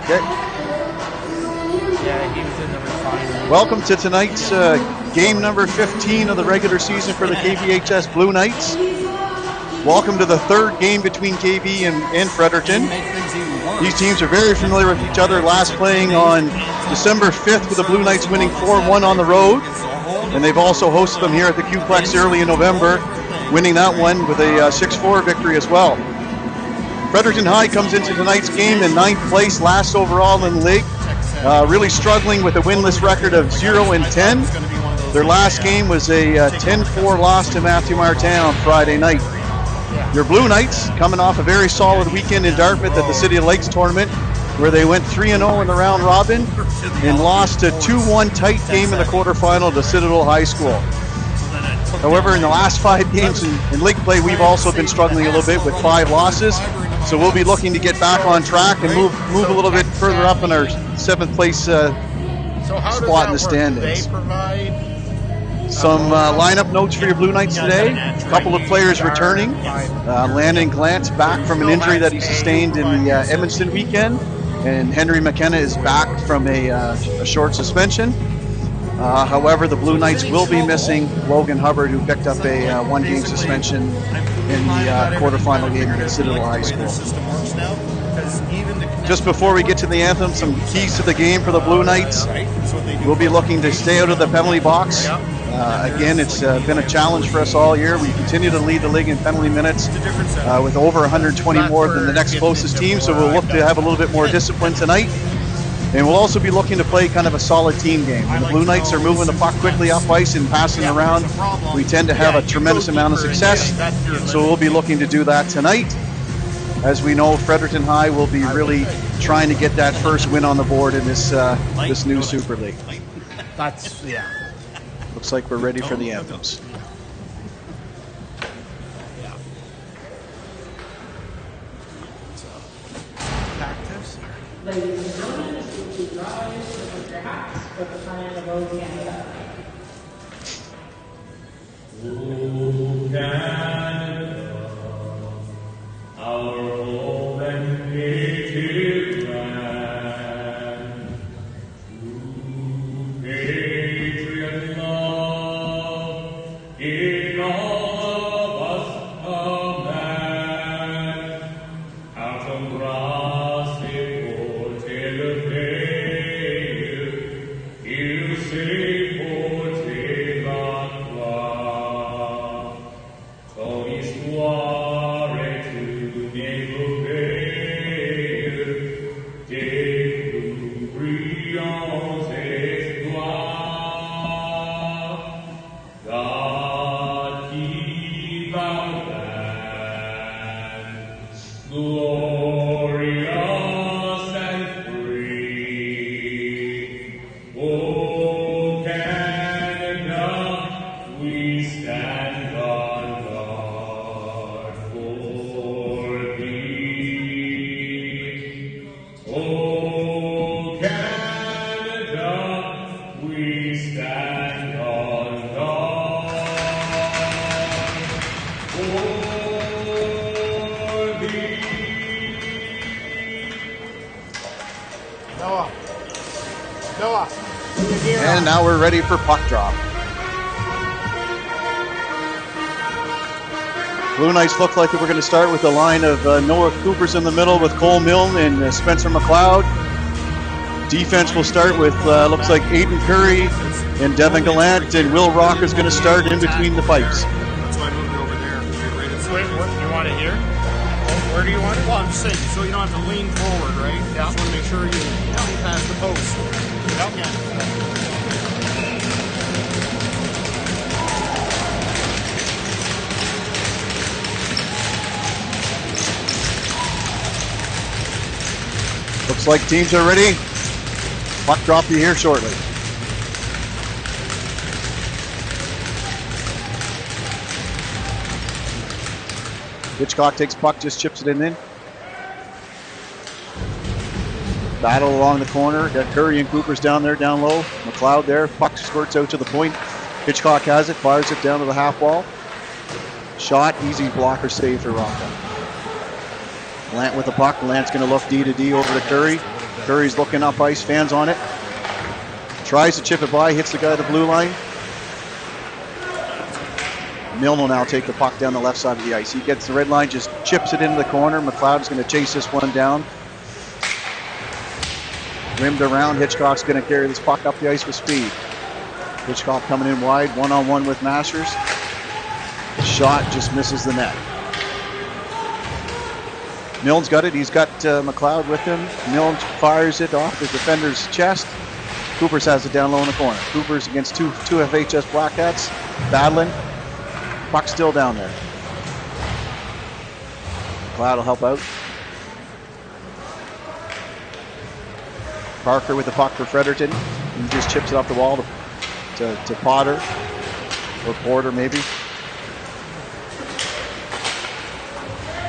Okay. Yeah, he was in the refinery. Welcome to tonight's game number 15 of the regular season for the KVHS Blue Knights. Welcome to the third game between KV and Fredericton. These teams are very familiar with each other, last playing on December 5th with the Blue Knights winning 4-1 on the road. And they've also hosted them here at the Q-Plex early in November, winning that one with a 6-4 victory as well. Fredericton High comes into tonight's game in 9th place, last overall in the league. Really struggling with a winless record of 0-10. Their last game was a 10-4 loss to Matthew Martin on Friday night. Your Blue Knights coming off a very solid weekend in Dartmouth at the City of Lakes tournament, where they went 3-0 in the round robin and lost a 2-1 tight game in the quarterfinal to Citadel High School. However, in the last 5 games in league play, we've also been struggling a little bit with 5 losses. So we'll be looking to get back on track and move a little bit further up in our 7th place spot in the standings. They provide some lineup notes for your Blue Knights today. A couple of players returning. Landon Glantz back from an injury that he sustained in the Edmonton weekend. And Henry McKenna is back from a short suspension. However, the Blue Knights will be missing Logan Hubbard, who picked up a 1-game suspension in the quarterfinal game against Citadel High School. Just before we get to the anthem, some keys to the game for the Blue Knights. We'll be looking to stay out of the penalty box. Again, it's been a challenge for us all year. We continue to lead the league in penalty minutes with over 120 more than the next closest team, so we'll look to have a little bit more discipline tonight. And we'll also be looking to play kind of a solid team game. When the Blue Knights are moving the puck quickly up ice and passing around, we tend to have a tremendous amount of success. So we'll be looking to do that tonight. As we know, Fredericton High will be really trying to get that first win on the board in this new Super League. That's, yeah. Looks like we're ready for the anthems. Ladies and gentlemen, please rise to put your hats for the flag of O Canada. O Canada, our home and native land, true patriot love in all of us a man, out from And now we're ready for puck drop. Blue Knights look like we're going to start with a line of Noah Cooper's in the middle with Cole Milne and Spencer McLeod. Defense will start with, looks like Aiden Curry and Devin Gallant, and Will Rocker's going to start in between the pipes. That's why I moved over there. Wait, what, you want it here? Where do you want it? Well, I'm just saying, so you don't have to lean forward, right? Yeah. Just want to make sure you see past the post. Yep. Yeah. Looks like teams are ready. Puck drop you here shortly. Hitchcock takes puck, just chips it in. Battle along the corner. Got Curry and Cooper's down there, down low. McLeod there. Puck squirts out to the point. Hitchcock has it, fires it down to the half wall. Shot, easy blocker save for Rocco. Lant with the puck. Lant's going to look D to D over to Curry. Curry's looking up ice, fans on it. Tries to chip it by, hits the guy at the blue line. Milne will now take the puck down the left side of the ice. He gets the red line, just chips it into the corner. McLeod's going to chase this one down. Rimmed around. Hitchcock's going to carry this puck up the ice with speed. Hitchcock coming in wide, one-on-one with Masters. Shot just misses the net. Milne's got it. He's got McLeod with him. Milne fires it off the defender's chest. Coopers has it down low in the corner. Coopers against two FHS Black Hats. Battling. Puck still down there. McLeod will help out. Parker with the puck for Fredericton. He just chips it off the wall to Potter. Or Porter maybe.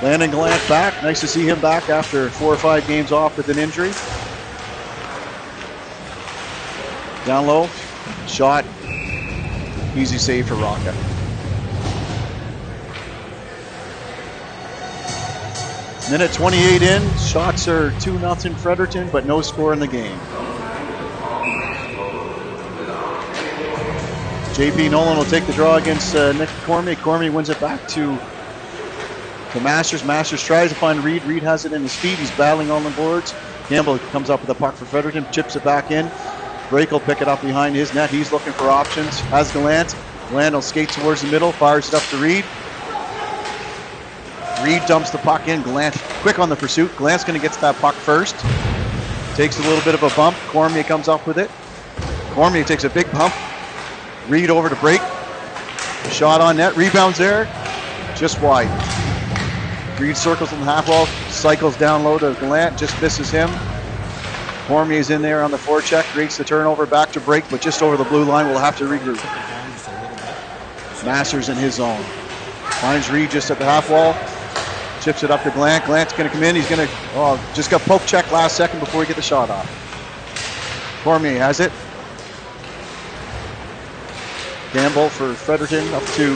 Landon Gallant back. Nice to see him back after 4 or 5 games off with an injury. Down low. Shot. Easy save for Rocca. Minute 28 in. Shots are 2-0 Fredericton, but no score in the game. JP Nolan will take the draw against Nick Cormier. Cormier wins it back to Masters. Masters tries to find Reed. Reed has it in his feet. He's battling on the boards. Campbell comes up with a puck for Fredericton, chips it back in. Drake will pick it up behind his net. He's looking for options. Has Gallant. Gallant will skate towards the middle, fires it up to Reed. Reed dumps the puck in. Gallant quick on the pursuit. Gallant's going to get to that puck first. Takes a little bit of a bump. Cormier comes up with it. Cormier takes a big bump. Reed over to break. Shot on net. Rebounds there. Just wide. Reed circles in the half wall. Cycles down low to Gallant. Just misses him. Cormier's in there on the forecheck. Creates the turnover. Back to break, but just over the blue line. We'll have to regroup. Masters in his zone. Finds Reed just at the half wall. Chips it up to Gallant. Gallant's going to come in. He's going to, just got poke check last second before he get the shot off. Cormier has it. Campbell for Fredericton up to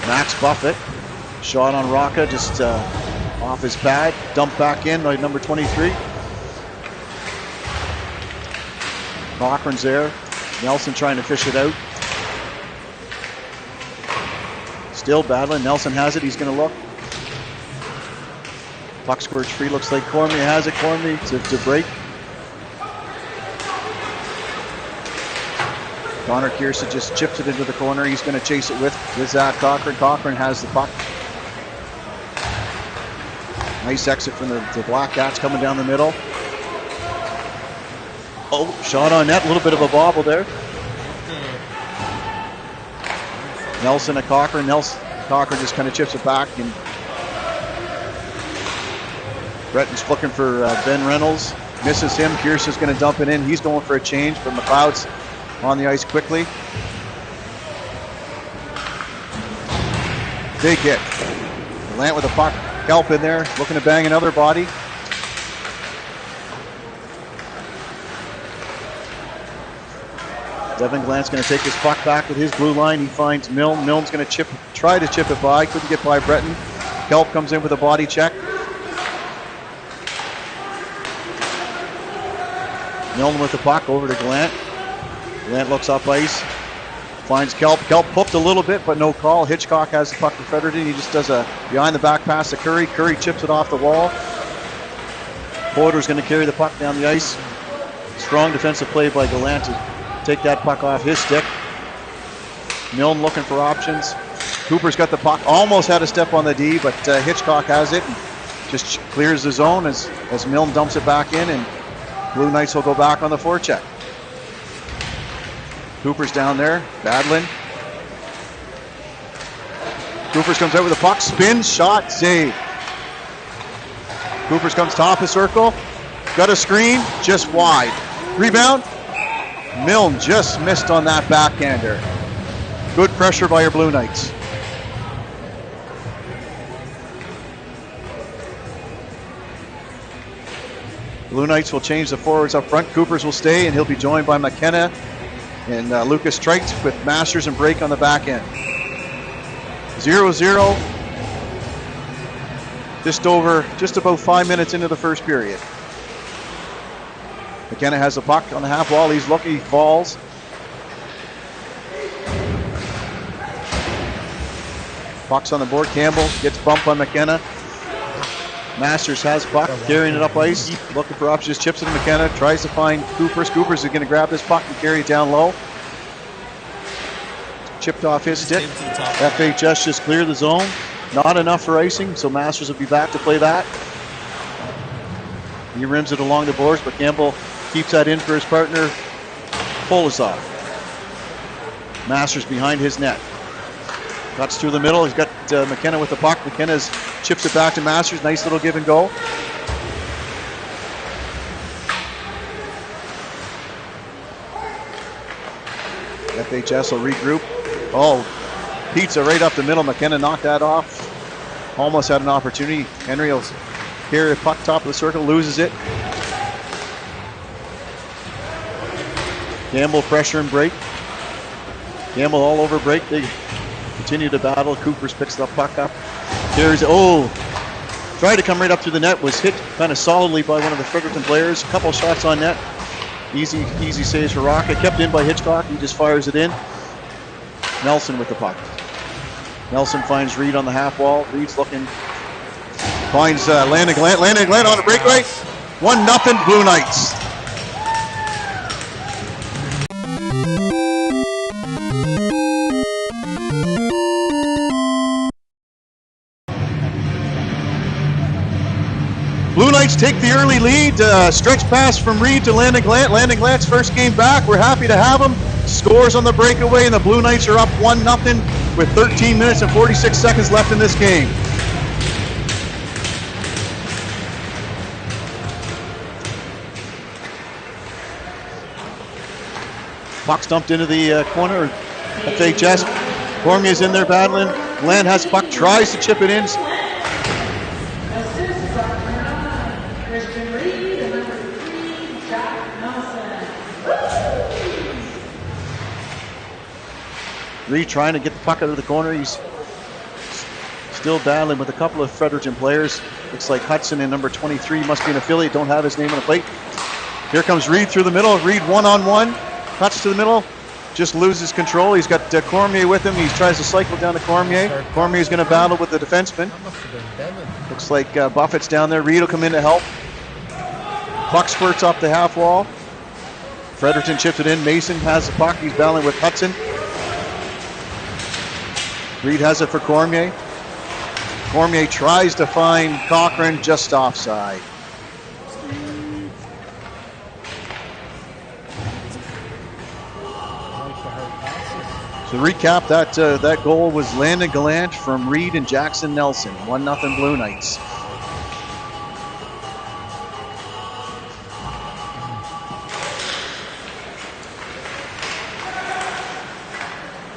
Max Buffett. Shot on Rocca, just off his pad. Dumped back in by number 23. Cochran's there. Nelson trying to fish it out. Still battling. Nelson has it. He's going to look. Puck squirts free. Looks like Cormier has it. Cormier to break. Connor Kiersa just chips it into the corner. He's going to chase it with Zach Cochran. Cochran has the puck. Nice exit from the Black Cats coming down the middle. Oh, shot on net. A little bit of a bobble there. Nelson to Cochran. Cochran just kind of chips it back. And Breton's looking for Ben Reynolds. Misses him. Kiersa's going to dump it in. He's going for a change, but McLeod's on the ice quickly. Big hit. Gallant with a puck. Kelp in there, looking to bang another body. Devin Gallant's going to take his puck back with his blue line. He finds Milne. Milne's going to try to chip it by. Couldn't get by Breton. Kelp comes in with a body check. Milne with the puck over to Gallant. Gallant looks up ice, finds Kelp. Kelp pooped a little bit, but no call. Hitchcock has the puck for Fredericton. He just does a behind the back pass to Curry. Curry chips it off the wall. Porter's going to carry the puck down the ice. Strong defensive play by Gallant to take that puck off his stick. Milne looking for options. Cooper's got the puck. Almost had a step on the D, but Hitchcock has it. And just clears the zone as Milne dumps it back in, and Blue Knights will go back on the forecheck. Cooper's down there, battling. Coopers comes out with a puck, spins, shot, save. Coopers comes top of circle, got a screen, just wide. Rebound, Milne just missed on that backhander. Good pressure by your Blue Knights. Blue Knights will change the forwards up front. Coopers will stay, and he'll be joined by McKenna and Lucas Treit with Masters and break on the back end. 0-0. just about 5 minutes into the first period. McKenna has the puck on the half wall. He's looking, he falls. Puck's on the board. Campbell gets bumped by McKenna. Masters has puck, carrying it up ice, looking for options, chips it to McKenna, tries to find Coopers. Coopers is going to grab this puck and carry it down low. Chipped off his stick. FHS just cleared the zone. Not enough for icing, so Masters will be back to play that. He rims it along the boards, but Campbell keeps that in for his partner, Polizov. Masters behind his net. Cuts through the middle. He's got McKenna with the puck. McKenna's chips it back to Masters. Nice little give and go. FHS will regroup. Oh, pizza right up the middle. McKenna knocked that off. Almost had an opportunity. Henry will carry a puck top of the circle, loses it. Campbell pressure and break. Campbell all over break. They continue to battle. Coopers picks the puck up. Carries it. Oh, tried to come right up through the net. Was hit kind of solidly by one of the Fredericton players. A couple shots on net. Easy saves for Rocket. Kept in by Hitchcock. He just fires it in. Nelson with the puck. Nelson finds Reed on the half wall. Reed's looking. Finds Landon Glant. Landon Glant on a breakaway. 1-0 Blue Knights. Blue Knights take the early lead. Stretch pass from Reed to Landon Glant. Landon Glant's first game back. We're happy to have him. Scores on the breakaway, and the Blue Knights are up 1-0 with 13 minutes and 46 seconds left in this game. Puck's dumped into the corner. FHS. Cormier's in there battling. Glant has puck, tries to chip it in. Reed trying to get the puck out of the corner. He's still battling with a couple of Fredericton players. Looks like Hudson and number 23 must be an affiliate. Don't have his name on the plate. Here comes Reed through the middle. Reed one-on-one. Cuts to the middle. Just loses control. He's got Cormier with him. He tries to cycle down to Cormier. Cormier's going to battle with the defenseman. Looks like Buffett's down there. Reed will come in to help. Puck squirts off the half wall. Fredericton chips it in. Mason has the puck. He's battling with Hudson. Reed has it for Cormier. Cormier tries to find Cochran, just offside. To recap, that goal was Landon Gallant from Reed and Jackson Nelson. 1-0 Blue Knights.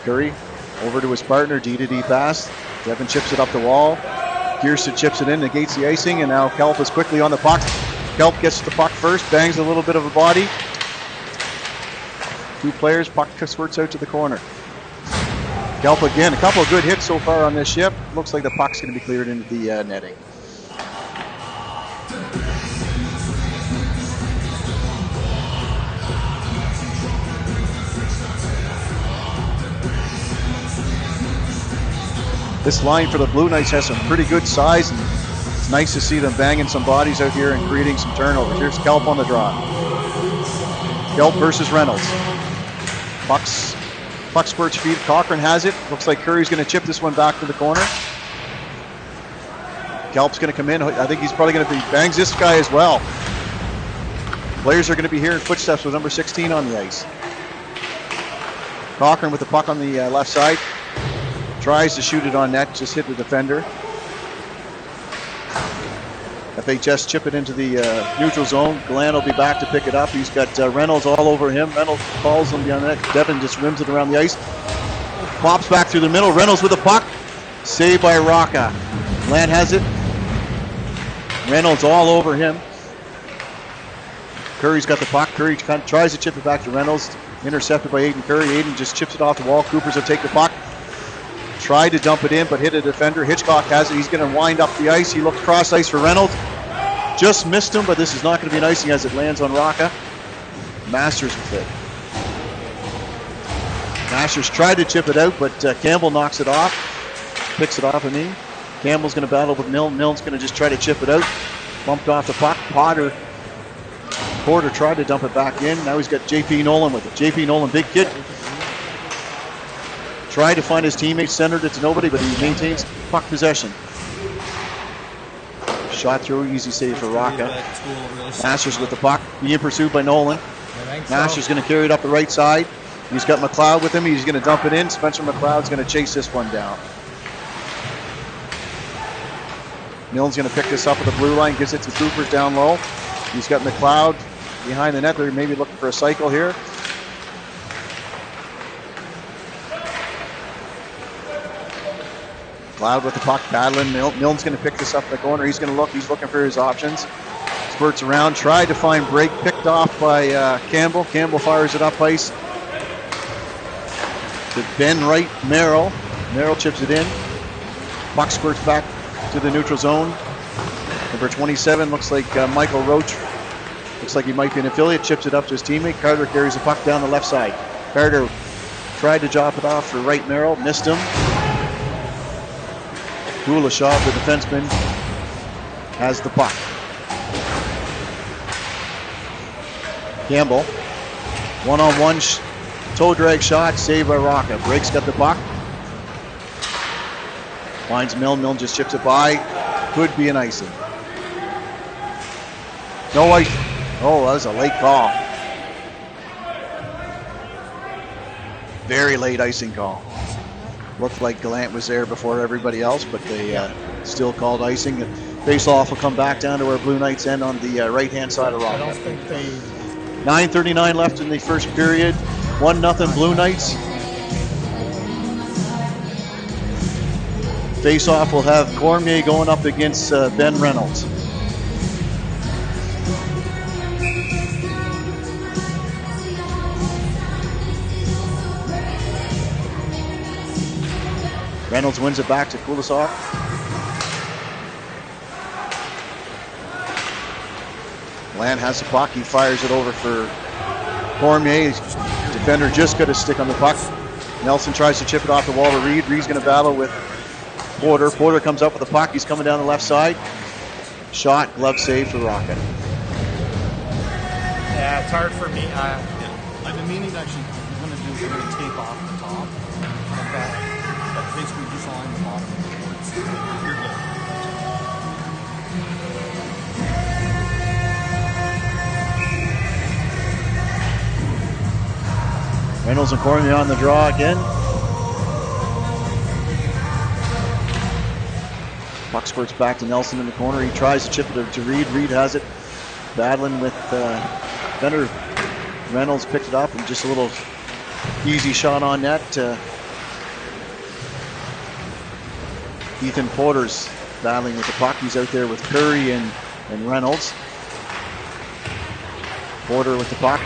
Curry over to his partner, D-to-D pass. Devin chips it up the wall. Gearson chips it in, negates the icing, and now Kelp is quickly on the puck. Kelp gets the puck first, bangs a little bit of a body. Two players, puck squirts out to the corner. Kelp again, a couple of good hits so far on this shift. Looks like the puck's going to be cleared into the netting. This line for the Blue Knights has some pretty good size, and it's nice to see them banging some bodies out here and creating some turnovers. Here's Kelp on the draw. Kelp versus Reynolds. Puck squirts feet. Cochran has it. Looks like Curry's going to chip this one back to the corner. Kelp's going to come in. I think he's probably going to bangs this guy as well. Players are going to be hearing footsteps with number 16 on the ice. Cochran with the puck on the left side. Tries to shoot it on net, just hit the defender. FHS chip it into the neutral zone. Glenn will be back to pick it up. He's got Reynolds all over him. Reynolds calls him beyond the net. Devin just rims it around the ice. Pops back through the middle. Reynolds with the puck. Saved by Rocca. Glenn has it. Reynolds all over him. Curry's got the puck. Curry tries to chip it back to Reynolds. Intercepted by Aiden Curry. Aiden just chips it off the wall. Coopers will take the puck. Tried to dump it in, but hit a defender. Hitchcock has it. He's going to wind up the ice. He looked cross ice for Reynolds. Just missed him, but this is not going to be an icing as it lands on Rocca. Masters with it. Masters tried to chip it out, but Campbell knocks it off. Picks it off of me. Campbell's going to battle with Milne. Milne's going to just try to chip it out. Bumped off the puck. Porter tried to dump it back in. Now he's got JP Nolan with it. JP Nolan, big kid. Tried to find his teammates, centered it to nobody, but he maintains puck possession. Shot through, easy save for Rocca. Masters with the puck, being pursued by Nolan. Masters going to carry it up the right side. He's got McLeod with him. He's going to dump it in. Spencer McLeod's going to chase this one down. Milne's going to pick this up at the blue line, gives it to Coopers down low. He's got McLeod behind the net. They're maybe looking for a cycle here. McLeod with the puck, battling. Milne's going to pick this up in the corner. He's going to look. He's looking for his options. Spurts around, tried to find break, picked off by Campbell. Campbell fires it up ice to Ben Wright Merrill. Merrill chips it in. Puck squirts back to the neutral zone. Number 27 looks like Michael Roach. Looks like he might be an affiliate. Chips it up to his teammate. Carter carries the puck down the left side. Carter tried to drop it off for Wright Merrill. Missed him. Kuleshov, the defenseman, has the puck. Campbell, one-on-one toe drag shot, saved by Rocca. Brake's got the puck. Finds Milne. Milne just chips it by. Could be an icing. No ice. Oh, that was a late call. Very late icing call. Looked like Gallant was there before everybody else, but they still called icing. Face-off will come back down to where Blue Knights end on the right-hand side of Rocca. I don't think they... 9:39 left in the first period. 1-0 Blue Knights. Face-off will have Cormier going up against Ben Reynolds. Reynolds wins it back to Kuleshov. Land has the puck. He fires it over for Cormier. Defender just got a stick on the puck. Nelson tries to chip it off the wall to Reed. Reed's going to battle with Porter. Porter comes up with the puck. He's coming down the left side. Shot, glove save for Rocca. Yeah, it's hard for me. I've been meaning to actually, we're going to tape off the top. But basically just on the bottom of the boards. You're good. Reynolds and Cormier on the draw again. Puck squirts back to Nelson in the corner. He tries to chip it to Reed. Reed has it. Battling with Benner. Reynolds picked it up and just a little easy shot on net. Ethan Porter's battling with the puck. He's out there with Curry and Reynolds. Porter with the puck.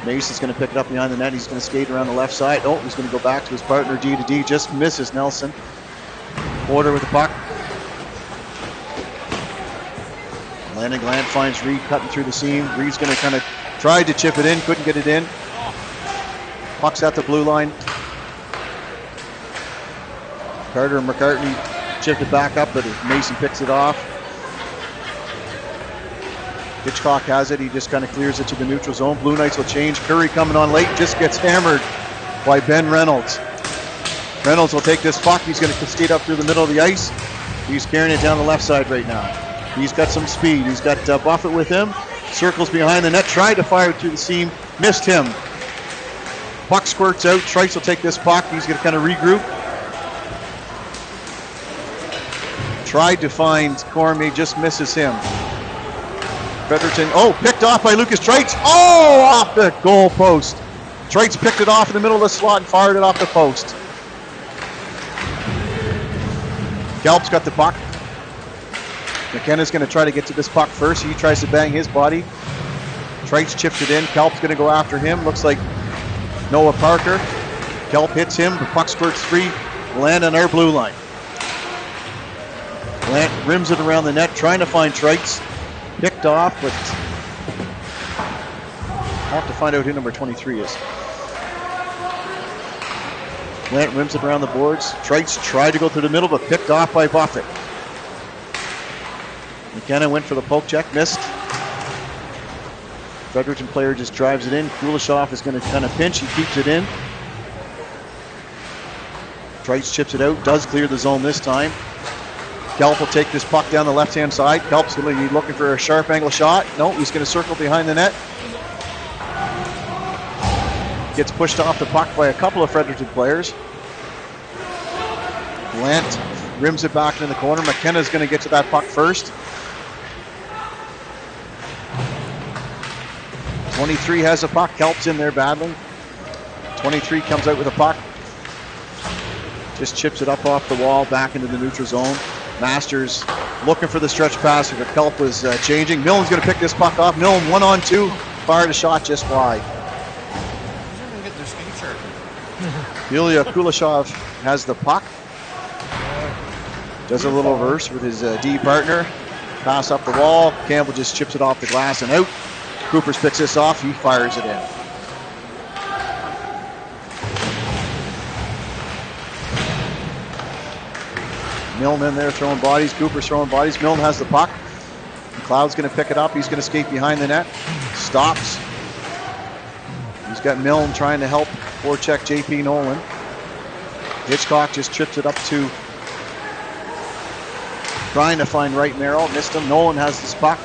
Mason's going to pick it up behind the net. He's going to skate around the left side. Oh, he's going to go back to his partner, D to D. Just misses Nelson. Porter with the puck. Landon Glant finds Reed cutting through the seam. Reed's going to kind of try to chip it in. Couldn't get it in. Puck's at the blue line. Carter and McCartney chipped it back up, but Mason picks it off. Hitchcock has it. He just kind of clears it to the neutral zone. Blue Knights will change. Curry coming on late. Just gets hammered by Ben Reynolds. Reynolds will take this puck. He's going to skate up through the middle of the ice. He's carrying it down the left side right now. He's got some speed. He's got Buffett with him. Circles behind the net. Tried to fire it through the seam. Missed him. Puck squirts out. Trice will take this puck. He's going to kind of regroup. Tried to find Cormier. Just misses him. Fredericton, picked off by Lucas Trites. Off the goal post. Trites picked it off in the middle of the slot and fired it off the post. Kelp's got the puck. McKenna's going to try to get to this puck first. He tries to bang his body. Trites chips it in. Kelp's going to go after him. Looks like Noah Parker. Kelp hits him. The puck squirts free Gallant on our blue line. Gallant rims it around the net, trying to find Trites. Picked off, but I'll have to find out who number 23 is. Gallant rims it around the boards. Trites tried to go through the middle, but picked off by Buffett. McKenna went for the poke check, missed. Fredericton player just drives it in. Kuleshov is going to kind of pinch. He keeps it in. Trites chips it out. Does clear the zone this time. Kelp will take this puck down the left-hand side. Kelp's going to be looking for a sharp angle shot. No, he's going to circle behind the net. Gets pushed off the puck by a couple of Fredericton players. Gallant rims it back into the corner. McKenna's going to get to that puck first. 23 has a puck. Kelp's in there battling. 23 comes out with a puck. Just chips it up off the wall, back into the neutral zone. Masters looking for the stretch pass, but Kelp was changing. Milne's going to pick this puck off. Milne 1-on-2, fired a shot just wide. Get their skate shirt. Ilya Kuleshov has the puck. Does a little reverse with his D partner. Pass up the wall. Campbell just chips it off the glass and out. Coopers picks this off. He fires it in. Milne in there throwing bodies. Cooper's throwing bodies. Milne has the puck. McLeod's going to pick it up. He's going to skate behind the net. Stops. He's got Milne trying to help forecheck JP Nolan. Hitchcock just trips it up to trying to find right Merrill. Missed him. Nolan has this puck.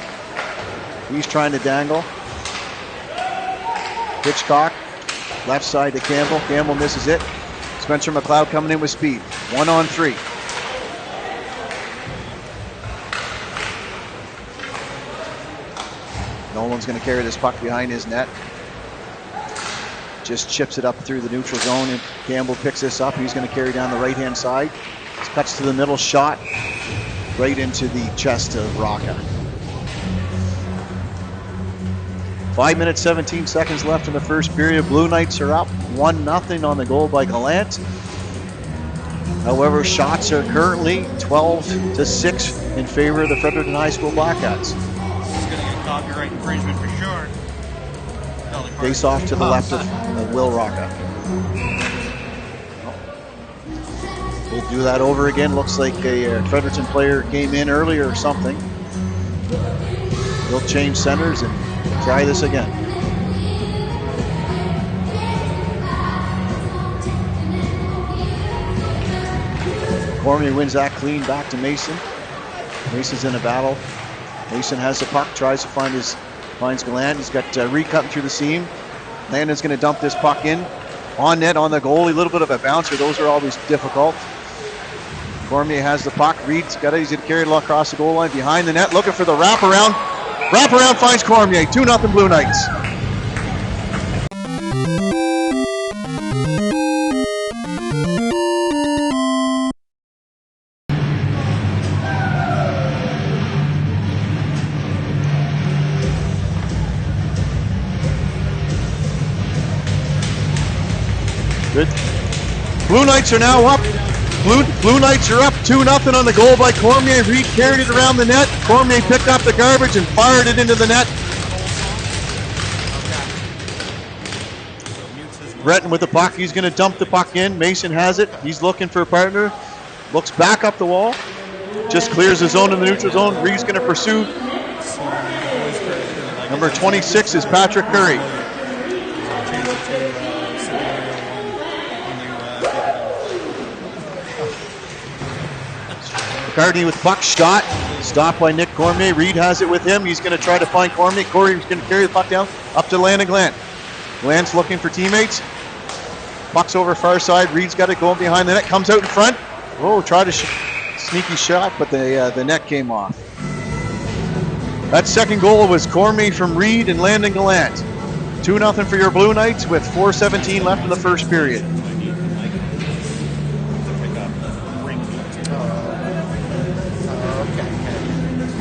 He's trying to dangle. Hitchcock, left side to Campbell. Campbell misses it. Spencer McLeod coming in with speed. 1-on-3. Nolan's going to carry this puck behind his net. Just chips it up through the neutral zone, and Campbell picks this up. He's going to carry down the right-hand side. Cuts to the middle, shot right into the chest of Rocca. 5 minutes, 17 seconds left in the first period. Blue Knights are up 1-0 on the goal by Gallant. However, shots are currently 12-6 in favor of the Fredericton High School Blackcats. He's going to get copyright infringement for sure. Face off to the left of Will Rocca. We'll do that over again. Looks like a Fredericton player came in earlier or something. They'll change centers and try this again. Cormier wins that clean back to Mason. Mason's in a battle. Mason has the puck, tries to finds Gallant. He's got Reed cutting through the seam. Landon's going to dump this puck in. On net, on the goalie, a little bit of a bouncer. Those are always difficult. Cormier has the puck. Reed's got it. He's going to carry it across the goal line behind the net, looking for the wraparound. Wraparound finds Cormier. 2-0 Blue Knights. Good. Blue Knights are now up. Blue Knights are up 2-0 on the goal by Cormier. Reed carried it around the net. Cormier picked up the garbage and fired it into the net. Breton with the puck. He's going to dump the puck in. Mason has it. He's looking for a partner. Looks back up the wall. Just clears the zone in the neutral zone. Reed's going to pursue. Number 26 is Patrick Curry. McCartney with puck shot. Stopped by Nick Cormier. Reed has it with him. He's going to try to find Cormier. Cormier's going to carry the puck down up to Landon Gallant. Gallant's looking for teammates. Puck's over far side. Reed's got it going behind the net. Comes out in front. Oh, tried a sneaky shot, but the net came off. That second goal was Cormier from Reed and Landon Gallant. 2-0 for your Blue Knights with 4:17 left in the first period.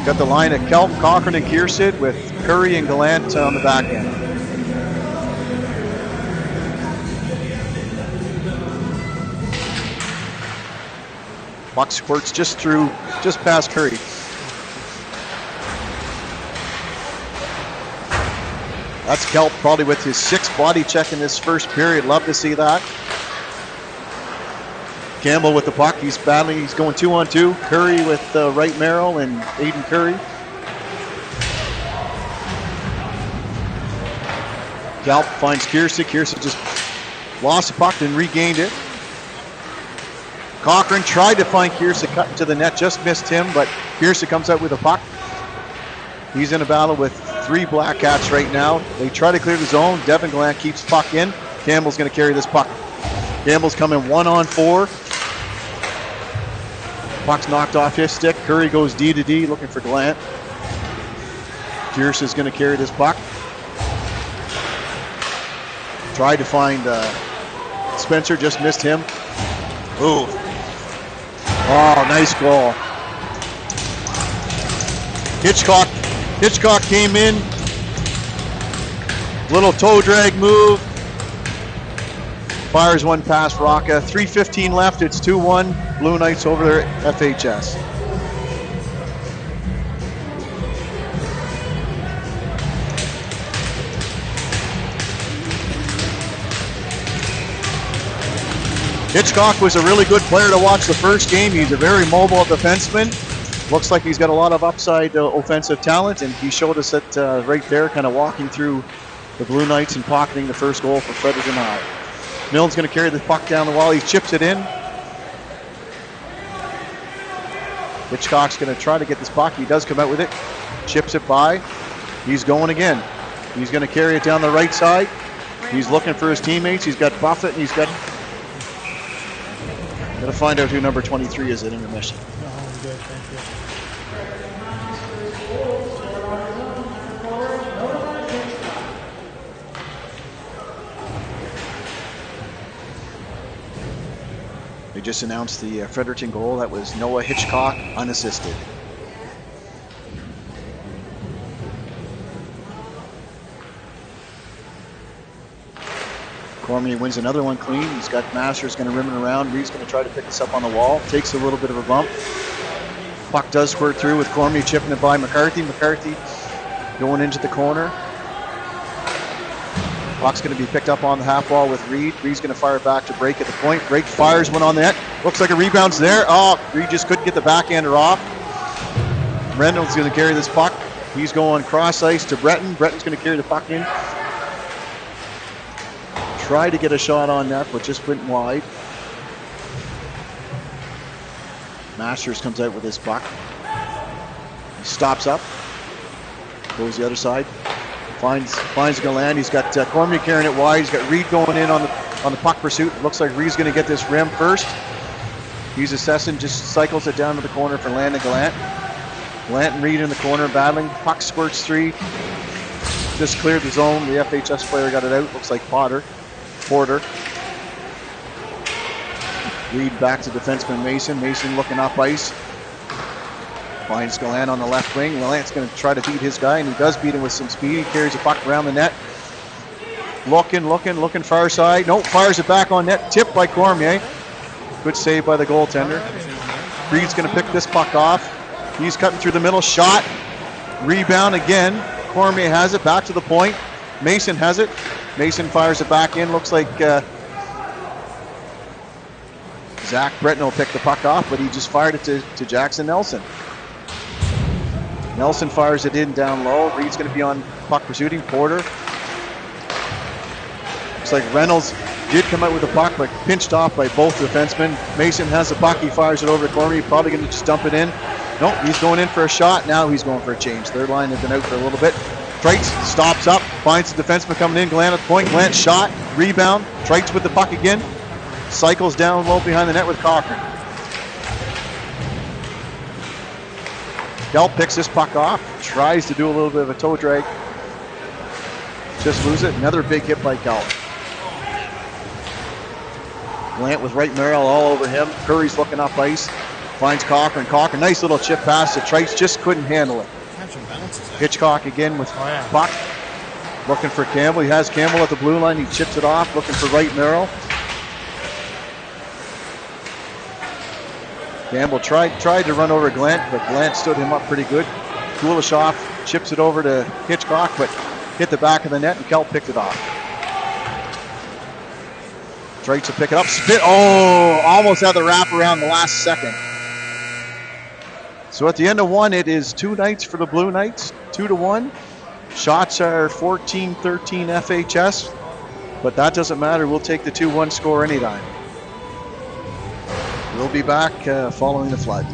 Got the line of Kelp, Cochran, and Kiersid with Curry and Gallant on the back end. Puck squirts just past Curry. That's Kelp probably with his 6th body check in this first period. Love to see that. Campbell with the puck. He's battling. He's going 2-on-2. Curry with Wright Merrill and Aiden Curry. Kelp finds Kiersey. Kiersey just lost the puck and regained it. Cochran tried to find Kiersey, cut into the net, just missed him, but Kiersey comes out with a puck. He's in a battle with 3 Black Cats right now. They try to clear the zone. Devin Gallant keeps puck in. Campbell's going to carry this puck. Campbell's coming 1-on-4. Puck's knocked off his stick. Curry goes D to D looking for Gallant. Kiersey's going to carry this puck. Tried to find Spencer, just missed him. Ooh. Oh, nice goal. Hitchcock came in. Little toe drag move. Fires one past Rocca. 3:15 left. It's 2-1. Blue Knights over there at FHS. Hitchcock was a really good player to watch the first game. He's a very mobile defenseman. Looks like he's got a lot of upside offensive talent, and he showed us that right there, kind of walking through the Blue Knights and pocketing the first goal for Fredericton High. Milne's going to carry the puck down the wall. He chips it in. Hitchcock's going to try to get this puck. He does come out with it. Chips it by. He's going again. He's going to carry it down the right side. He's looking for his teammates. He's got Buffett, and he's got... Going to find out who number 23 is at intermission. Oh, good, thank you. They just announced the Fredericton goal. That was Noah Hitchcock, unassisted. Cormier wins another one clean. He's got Masters going to rim it around. Reed's going to try to pick this up on the wall. Takes a little bit of a bump. Puck does squirt through with Cormier chipping it by McCarthy. McCarthy going into the corner. Puck's going to be picked up on the half wall with Reed. Reed's going to fire it back to Brake at the point. Brake fires one on the net. Looks like a rebound's there. Oh, Reed just couldn't get the backhander off. Reynolds going to carry this puck. He's going cross ice to Breton. Breton's going to carry the puck in. Tried to get a shot on net, but just went wide. Masters comes out with his puck. He stops up. Goes the other side. Finds Gallant. He's got Cormier carrying it wide. He's got Reed going in on the puck pursuit. Looks like Reed's going to get this rim first. He's assessing, just cycles it down to the corner for Landon Gallant. Gallant and Reed in the corner battling. Puck squirts 3. Just cleared the zone. The FHS player got it out. Looks like Porter. Reed back to defenseman Mason. Mason looking up ice. Finds Gallant on the left wing. Gallant's going to try to beat his guy, and he does beat him with some speed. He carries the puck around the net. Looking far side. Nope, fires it back on net. Tipped by Cormier. Good save by the goaltender. Reed's going to pick this puck off. He's cutting through the middle. Shot. Rebound again. Cormier has it. Back to the point. Mason has it. Mason fires it back in. Looks like Zach Breton will pick the puck off, but he just fired it to Jackson Nelson. Nelson fires it in down low. Reed's going to be on puck pursuing. Porter. Looks like Reynolds did come out with the puck, but pinched off by both defensemen. Mason has the puck. He fires it over to Cormier. Probably going to just dump it in. Nope, he's going in for a shot. Now he's going for a change. Third line has been out for a little bit. Trites stops up, finds the defenseman coming in. Gallant at the point. Gallant shot, rebound. Trites with the puck again. Cycles down low behind the net with Cochran. Dell picks this puck off. Tries to do a little bit of a toe drag. Just lose it. Another big hit by Dell. Gallant with Wright Merrill all over him. Curry's looking up ice. Finds Cochran. Cochran, nice little chip pass to Trites. Just couldn't handle it. Hitchcock again with puck. Looking for Campbell. He has Campbell at the blue line. He chips it off. Looking for Wright Merrill. Campbell tried to run over Glent, but Glent stood him up pretty good. Kulishov chips it over to Hitchcock, but hit the back of the net, and Kelp picked it off. Tries to pick it up. Spit. Oh, almost had the wrap around the last second. So at the end of one, it is 2 Knights for the Blue Knights, 2-1. Shots are 14-13 FHS, but that doesn't matter. We'll take the 2-1 score anytime. We'll be back following the flood.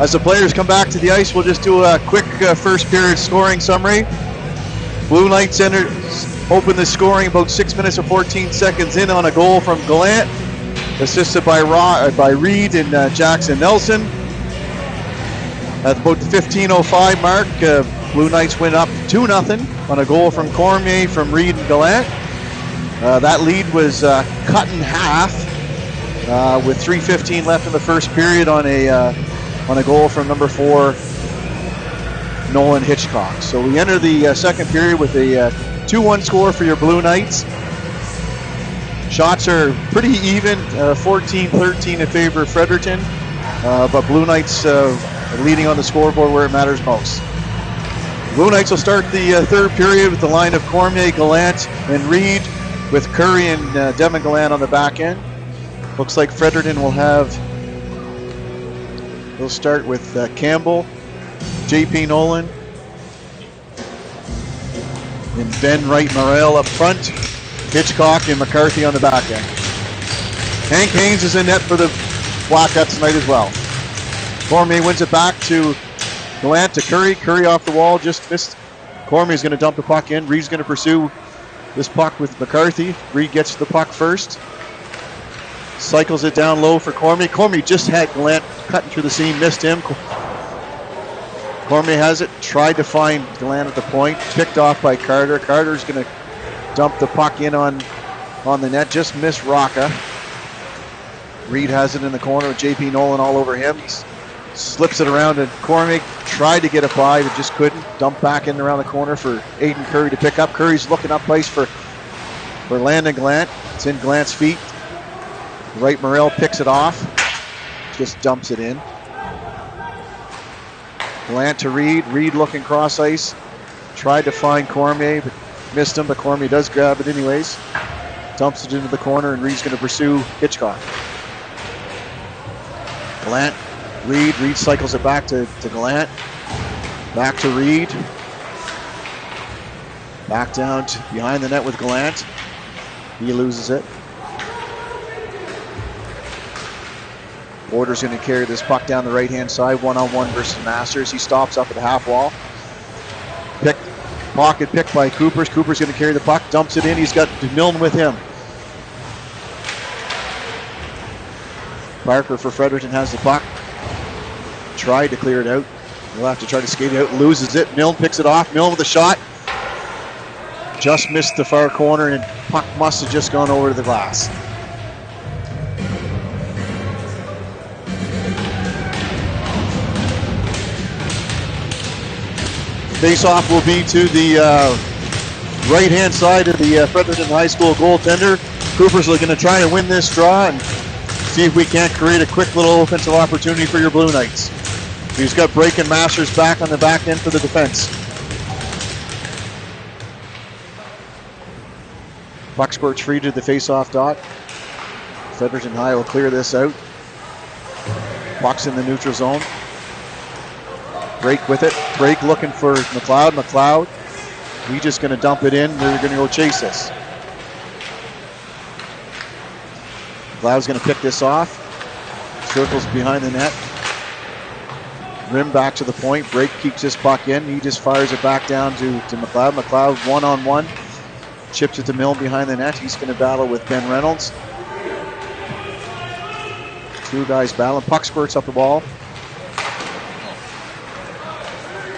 As the players come back to the ice, we'll just do a quick first period scoring summary. Blue Knights open the scoring about 6 minutes and 14 seconds in on a goal from Gallant, assisted by Reed and Jackson Nelson. At about the 15:05 mark, Blue Knights went up 2-0 on a goal from Cormier, from Reed and Gallant. That lead was cut in half with 3:15 left in the first period on a goal from number 4, Nolan Hitchcock. So we enter the second period with a 2-1 score for your Blue Knights. Shots are pretty even, 14-13 in favor of Fredericton, but Blue Knights leading on the scoreboard where it matters most. Blue Knights will start the third period with the line of Cormier, Gallant, and Reed, with Curry and Devin Gallant on the back end. Looks like Fredericton will start with Campbell, JP Nolan, and Ben Wright Morel up front, Hitchcock and McCarthy on the back end. Hank Haynes is in net for the Blackhawks tonight as well. Cormier wins it back to Gallant, to Curry. Curry off the wall, just missed. Cormier's going to dump the puck in. Reed's going to pursue this puck with McCarthy. Reed gets the puck first. Cycles it down low for Cormier. Cormier just had Gallant cutting through the seam, missed him. Cormier has it, tried to find Gallant at the point, picked off by Carter. Carter's going to dump the puck in on the net, just missed Rocca. Reed has it in the corner with JP Nolan all over him. He slips it around, and Cormier tried to get it by, but just couldn't. Dump back in around the corner for Aiden Curry to pick up. Curry's looking up ice for Landon Gallant. It's in Gallant's feet. Wright Morel picks it off, just dumps it in. Gallant to Reed. Reed looking cross ice. Tried to find Cormier, but missed him, but Cormier does grab it anyways. Dumps it into the corner, and Reed's going to pursue Hitchcock. Gallant, Reed cycles it back to Gallant. Back to Reed. Back down to behind the net with Gallant. He loses it. Border's going to carry this puck down the right-hand side, one-on-one versus Masters. He stops up at the half wall. Pocket picked by Coopers. Cooper's going to carry the puck, dumps it in. He's got Milne with him. Parker for Fredericton has the puck. Tried to clear it out. He'll have to try to skate it out, loses it. Milne picks it off. Milne with a shot. Just missed the far corner, and puck must have just gone over to the glass. Face-off will be to the right-hand side of the Fredericton High School goaltender. Cooper's going to try to win this draw and see if we can't create a quick little offensive opportunity for your Blue Knights. He's got Brake and Masters back on the back end for the defense. Puck spurts free to the face-off dot. Fredericton High will clear this out. Puck's in the neutral zone. Brake with it. Brake looking for McLeod. McLeod, he's just going to dump it in. They're going to go chase this. McLeod's going to pick this off. Circles behind the net. Rim back to the point. Brake keeps this puck in. He just fires it back down to McLeod. McLeod one-on-one. Chips it to Milne behind the net. He's going to battle with Ben Reynolds. Two guys battling. Puck squirts up the wall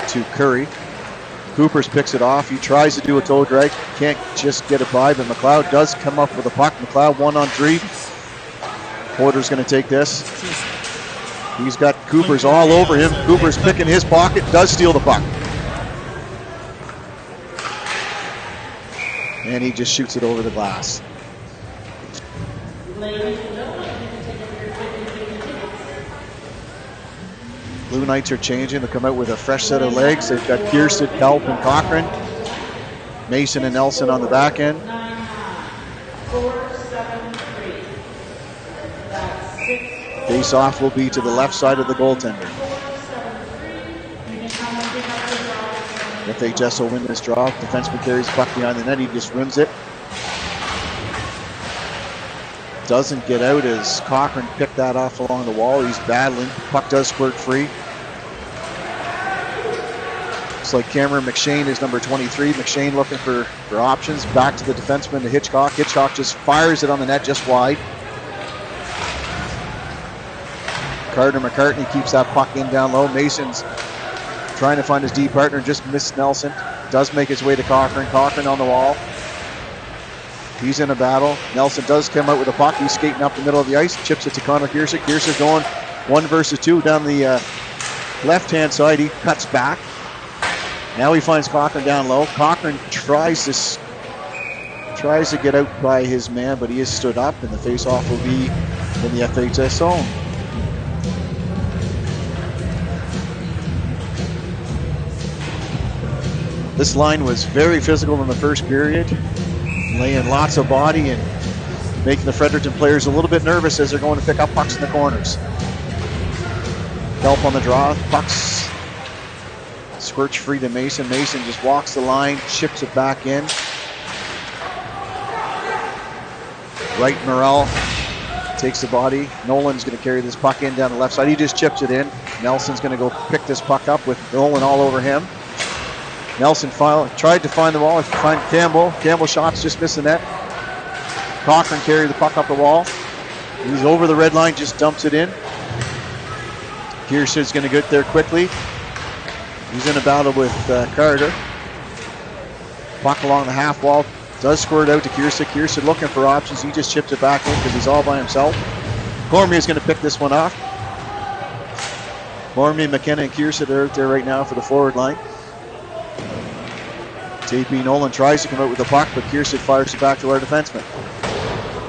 to Curry. Coopers picks it off. He tries to do a toe drag. Can't just get it by, but McLeod does come up with a puck. McLeod 1-on-3. Porter's going to take this. He's got Coopers all over him. Cooper's picking his pocket. Does steal the puck. And he just shoots it over the glass. Blue Knights are changing. They'll come out with a fresh set of legs. They've got Kiersted, Kelp, and Cochran. Mason and Nelson on the back end. 4-7-3. That's 6. Face-off will be to the left side of the goaltender. If they just will win this draw, defenseman carries the puck behind the net. He just runs it. Doesn't get out as Cochran picked that off along the wall. He's battling. Puck does squirt free. like Cameron McShane is number 23. McShane looking for options. Back to the defenseman to Hitchcock. Hitchcock just fires it on the net just wide. Carter McCartney keeps that puck in down low. Mason's trying to find his D partner, just missed Nelson. Does make his way to Cochran. Cochran on the wall. He's in a battle. Nelson does come out with a puck. He's skating up the middle of the ice. Chips it to Connor Kiersick. Kiersick going 1 versus 2 down the left-hand side. He cuts back. Now he finds Cochran down low. Cochran tries to get out by his man, but he is stood up, and the face-off will be in the FHS zone. This line was very physical in the first period, laying lots of body and making the Fredericton players a little bit nervous as they're going to pick up pucks in the corners. Help on the draw. Pucks squirts free to Mason. Mason just walks the line, chips it back in. Wright Morrell takes the body. Nolan's going to carry this puck in down the left side. He just chips it in. Nelson's going to go pick this puck up with Nolan all over him. Nelson tried to find the wall. Find Campbell. Campbell shots just missed the net. Cochran carried the puck up the wall. He's over the red line, just dumps it in. Kiersick's going to get there quickly. He's in a battle with Carter. Puck along the half wall. Does squirt out to Kiersick. Kiersick looking for options. He just chips it back in because he's all by himself. Cormier is going to pick this one off. Cormier, McKenna, and Kiersick are out there right now for the forward line. JP Nolan tries to come out with the puck, but Kiersick fires it back to our defenseman.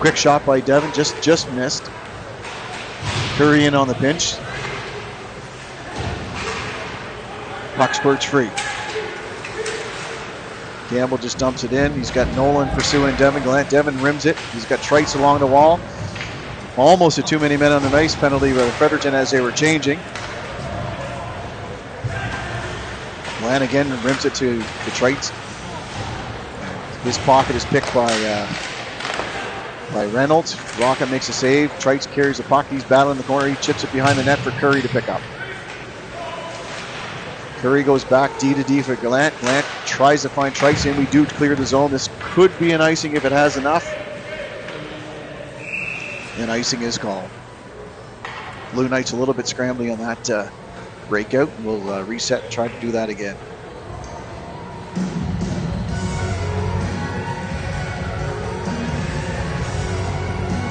Quick shot by Devon, just missed. Curry in on the pinch. Puck squirts free. Campbell just dumps it in. He's got Nolan pursuing Devon Gallant. Devon rims it. He's got Trites along the wall. Almost a too many men on the ice penalty by Fredericton as they were changing. Gallant again rims it to Trites. His pocket is picked by Reynolds. Rocket makes a save. Trites carries the puck. He's battling the corner. He chips it behind the net for Curry to pick up. Curry goes back D to D for Gallant. Gallant tries to find Trites in. We do clear the zone. This could be an icing if it has enough. And icing is called. Blue Knights a little bit scrambly on that breakout. We'll reset and try to do that again.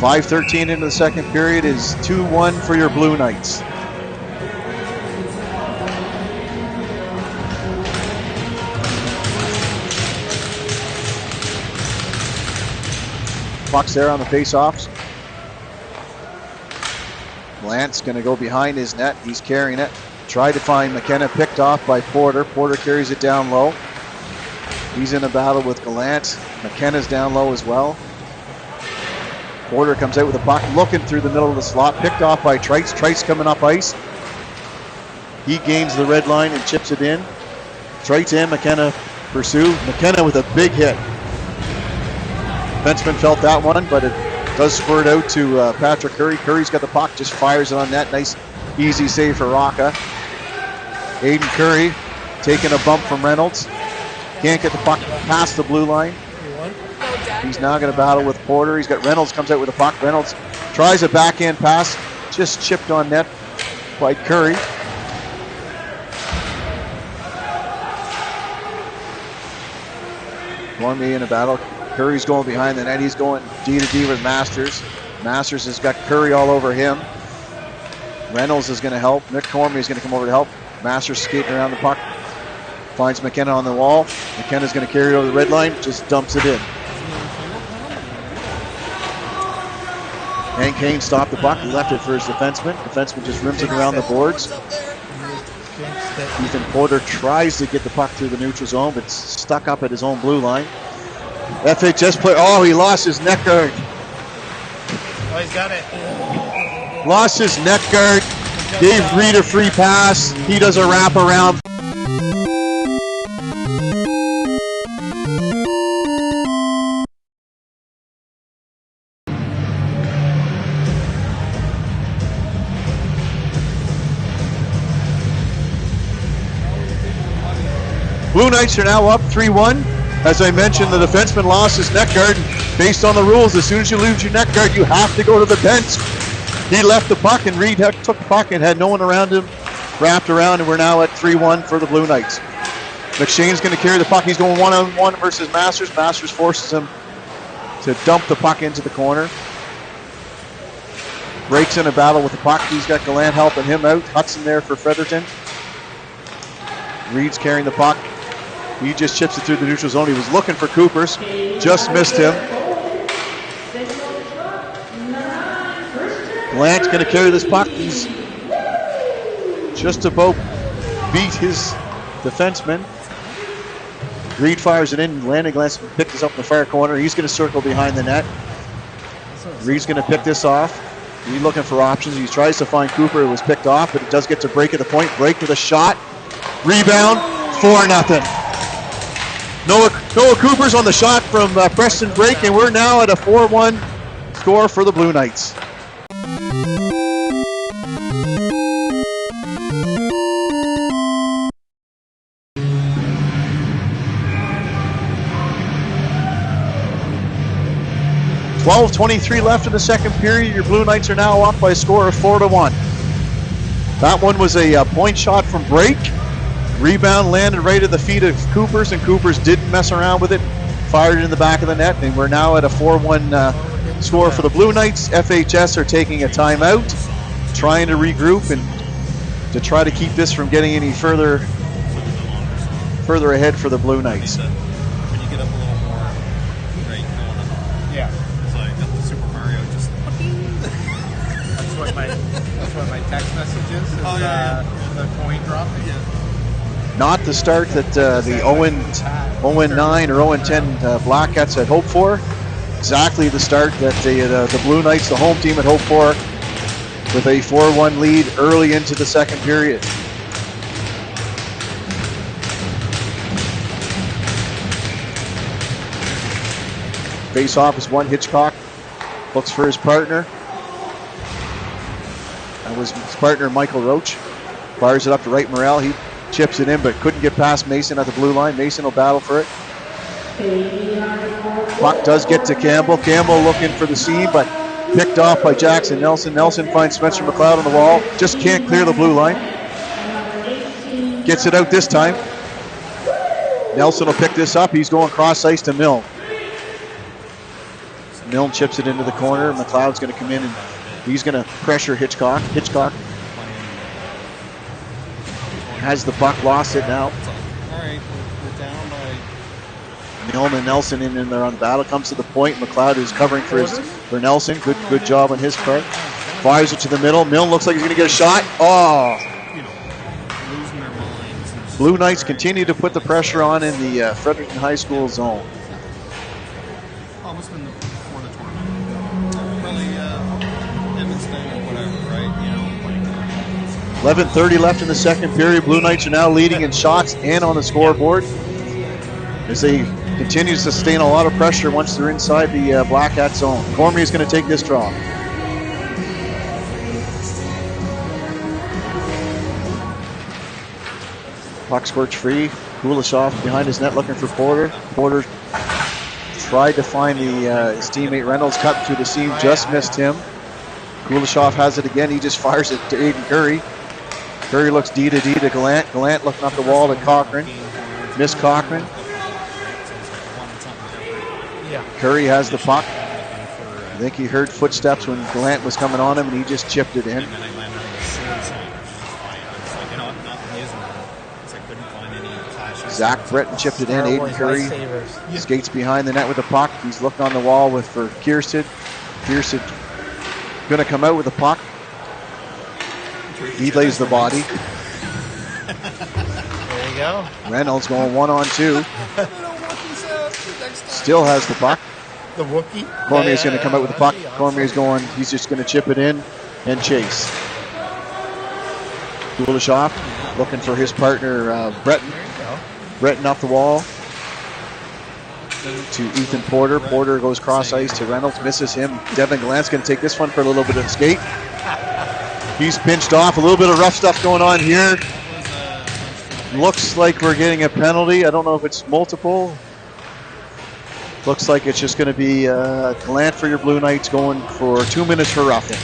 .5:13 into the second period is 2-1 for your Blue Knights. Puck's there on the face-offs. Lance going to go behind his net. He's carrying it. Tried to find McKenna, picked off by Porter. Porter carries it down low. He's in a battle with Gallant. McKenna's down low as well. Porter comes out with a puck, looking through the middle of the slot, picked off by Trites. Trites coming up ice. He gains the red line and chips it in. Trites and McKenna pursue. McKenna with a big hit. Defenseman felt that one, but it does squirt out to Patrick Curry. Curry's got the puck, just fires it on net. Nice, easy save for Rocca. Aiden Curry taking a bump from Reynolds. Can't get the puck past the blue line. He's now going to battle with Porter. He's got Reynolds, comes out with a puck. Reynolds tries a backhand pass, just chipped on net by Curry. Cormier in a battle. Curry's going behind the net. He's going D to D with Masters. Masters has got Curry all over him. Reynolds is going to help. Nick Cormier is going to come over to help. Masters skating around the puck. Finds McKenna on the wall. McKenna's going to carry it over the red line. Just dumps it in. Hank Kane stopped the puck, left it for his defenseman. Defenseman just rims it around the boards. Ethan Porter tries to get the puck through the neutral zone, but stuck up at his own blue line. FHS player, oh, he lost his neck guard. Oh, he's got it. Lost his neck guard, gave Reed a free pass. He does a wraparound. Blue Knights are now up 3-1. As I mentioned, the defenseman lost his neck guard. Based on the rules, as soon as you lose your neck guard, you have to go to the bench. He left the puck, and Reed took the puck and had no one around him, wrapped around, and we're now at 3-1 for the Blue Knights. McShane's going to carry the puck. He's going one-on-one versus Masters. Masters forces him to dump the puck into the corner. Breaks in a battle with the puck. He's got Gallant helping him out. Hudson there for Fredericton. Reed's carrying the puck. He just chips it through the neutral zone. He was looking for Coopers. Just missed him. Gallant's going to carry this puck. He's just about beat his defenseman. Reed fires it in. Landon Glantz picked this up in the far corner. He's going to circle behind the net. Reed's going to pick this off. He's looking for options. He tries to find Cooper. It was picked off, but it does get to break at the point. Break with a shot. Rebound. 4-0. Noah Cooper's on the shot from Preston Break, and we're now at a 4-1 score for the Blue Knights. .23 left in the second period. Your Blue Knights are now up by a score of 4-1. That one was a point shot from Break. Rebound landed right at the feet of Coopers, and Coopers didn't mess around with it. Fired it in the back of the net, and we're now at a 4-1 score for the Blue Knights. FHS are taking a timeout, trying to regroup and to try to keep this from getting any further ahead for the Blue Knights. When you get up a little more, right, going up. Yeah. It's like the Super Mario just. That's what my text message is. The coin drop. Yeah. Not the start that the 0-9 or 0-10 Black Cats had hoped for. Exactly the start that the Blue Knights, the home team, had hoped for, with a 4-1 lead early into the second period. Face off is one. Hitchcock looks for his partner. That was his partner, Michael Roach. Fires it up to right Morrell. He chips it in, but couldn't get past Mason at the blue line. Mason will battle for it. Puck does get to Campbell. Campbell looking for the seam, but picked off by Jackson Nelson. Nelson finds Spencer McLeod on the wall. Just can't clear the blue line. Gets it out this time. Nelson will pick this up. He's going cross ice to Milne. Milne chips it into the corner. McLeod's going to come in and he's going to pressure Hitchcock. Hitchcock has the puck, lost it now. All right, we're down by. Milne and Nelson in there on the battle. Comes to the point. McLeod is covering for Nelson. Good job on his part. Fires it to the middle. Milne looks like he's going to get a shot. Oh! Losing their minds. Blue Knights continue to put the pressure on in the Fredericton High School zone. Almost been before the tournament. Probably Evanston or whatever, right? 11:30 left in the second period. Blue Knights are now leading in shots and on the scoreboard as they continue to sustain a lot of pressure once they're inside the Black Hat zone. Cormier is going to take this draw. Puck squirts free. Kuleshov behind his net looking for Porter. Porter tried to find his teammate Reynolds, cut through the seam, just missed him. Kuleshov has it again. He just fires it to Aiden Curry. Curry looks D to Gallant. Gallant looking up the wall to Cochran. Miss Cochran. Curry has the puck. I think he heard footsteps when Gallant was coming on him, and he just chipped it in. Zach Breton chipped it in. Aiden Curry skates behind the net with the puck. He's looking on the wall for Kiersted. Kiersted going to come out with the puck. He lays the body. There you go. Reynolds going 1-on-2. Still has the puck. The Wookiee. Cormier's going to come out with the puck. Cormier's going, he's just going to chip it in and chase. Kuleshov looking for his partner, Breton. Breton off the wall to Ethan Porter. Porter goes cross ice to Reynolds, misses him. Devin Gallant's going to take this one for a little bit of a skate. He's pinched off. A little bit of rough stuff going on here. Looks like we're getting a penalty. I don't know if it's multiple. Looks like it's just going to be Gallant for your Blue Knights going for 2 minutes for roughing.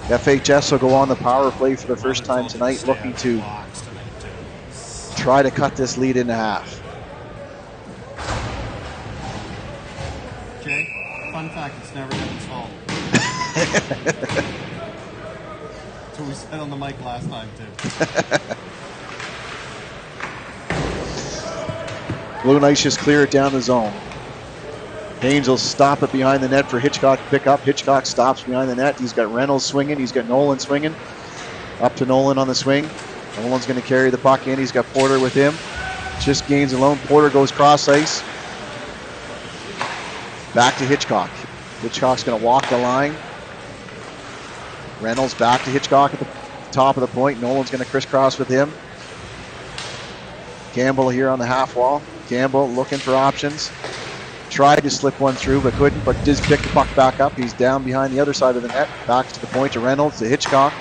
FHS will go on the power play for the first time tonight, looking to try to cut this lead into half. Jay, fun fact, it's never Evan's fault. That's what we said on the mic last time, too. Blue Knights just clear it down the zone. Haynes will stop it behind the net for Hitchcock to pick up. Hitchcock stops behind the net. He's got Reynolds swinging. He's got Nolan swinging. Up to Nolan on the swing. Nolan's going to carry the puck in. He's got Porter with him. Just gains alone. Porter goes cross ice. Back to Hitchcock. Hitchcock's going to walk the line. Reynolds back to Hitchcock at the top of the point. Nolan's going to crisscross with him. Campbell here on the half wall. Campbell looking for options. Tried to slip one through but couldn't, but does pick the puck back up. He's down behind the other side of the net. Back to the point to Reynolds, to Hitchcock.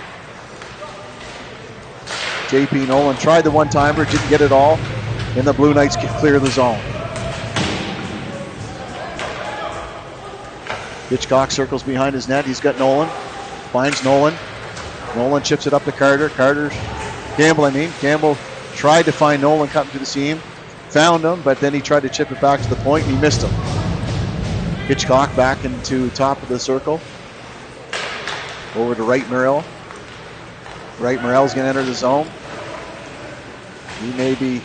JP Nolan tried the one-timer, didn't get it all. And the Blue Knights can clear the zone. Hitchcock circles behind his net. He's got Nolan. Finds Nolan. Nolan chips it up to Campbell, Campbell tried to find Nolan cutting through the seam. Found him, but then he tried to chip it back to the point and he missed him. Hitchcock back into top of the circle. Over to Wright Morrell. Wright Morrell's going to enter the zone. He may be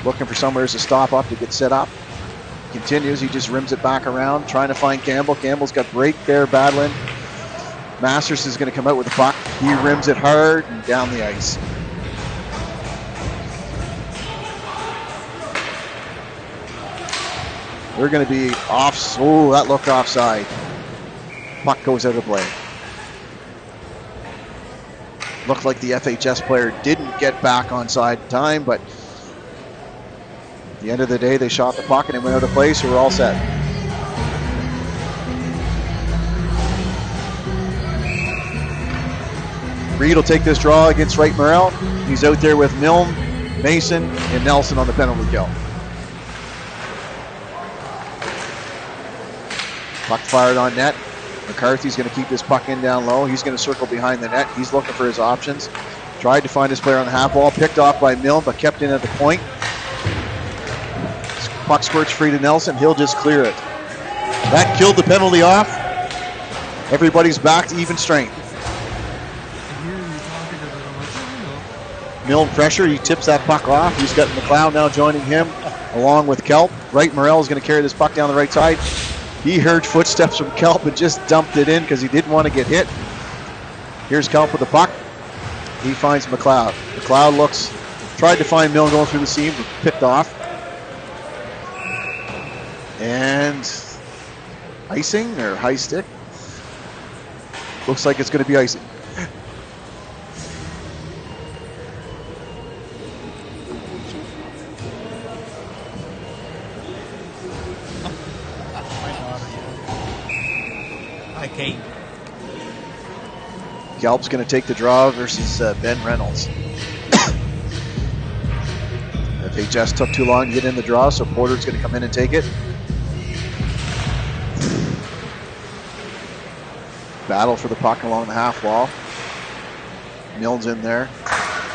looking for somewhere to stop up to get set up. Continues, he just rims it back around, trying to find Campbell. Campbell's got break there, battling. Masters is going to come out with the puck. He rims it hard and down the ice. They're going to be off. Oh, that looked offside. Puck goes out of play. Looked like the FHS player didn't get back on side in time, but at the end of the day, they shot the puck and it went out of play, so we're all set. Reed will take this draw against Wright Morrell. He's out there with Milne, Mason, and Nelson on the penalty kill. Puck fired on net. McCarthy's going to keep this puck in down low. He's going to circle behind the net. He's looking for his options. Tried to find his player on the half wall. Picked off by Milne, but kept in at the point. Puck squirts free to Nelson. He'll just clear it. That killed the penalty off. Everybody's back to even strength. Milne pressure. He tips that puck off. He's got McLeod now joining him along with Kelp. Wright Morrell is going to carry this puck down the right side. He heard footsteps from Kelp and just dumped it in because he didn't want to get hit. Here's Kelp with the puck. He finds McLeod. McLeod looks, tried to find Milne going through the seam, but picked off. And icing or high stick. Looks like it's going to be icing. Kate. Galp's going to take the draw versus Ben Reynolds. FHS took too long to get in the draw, so Porter's going to come in and take it. Battle for the puck along the half wall. Milne's in there.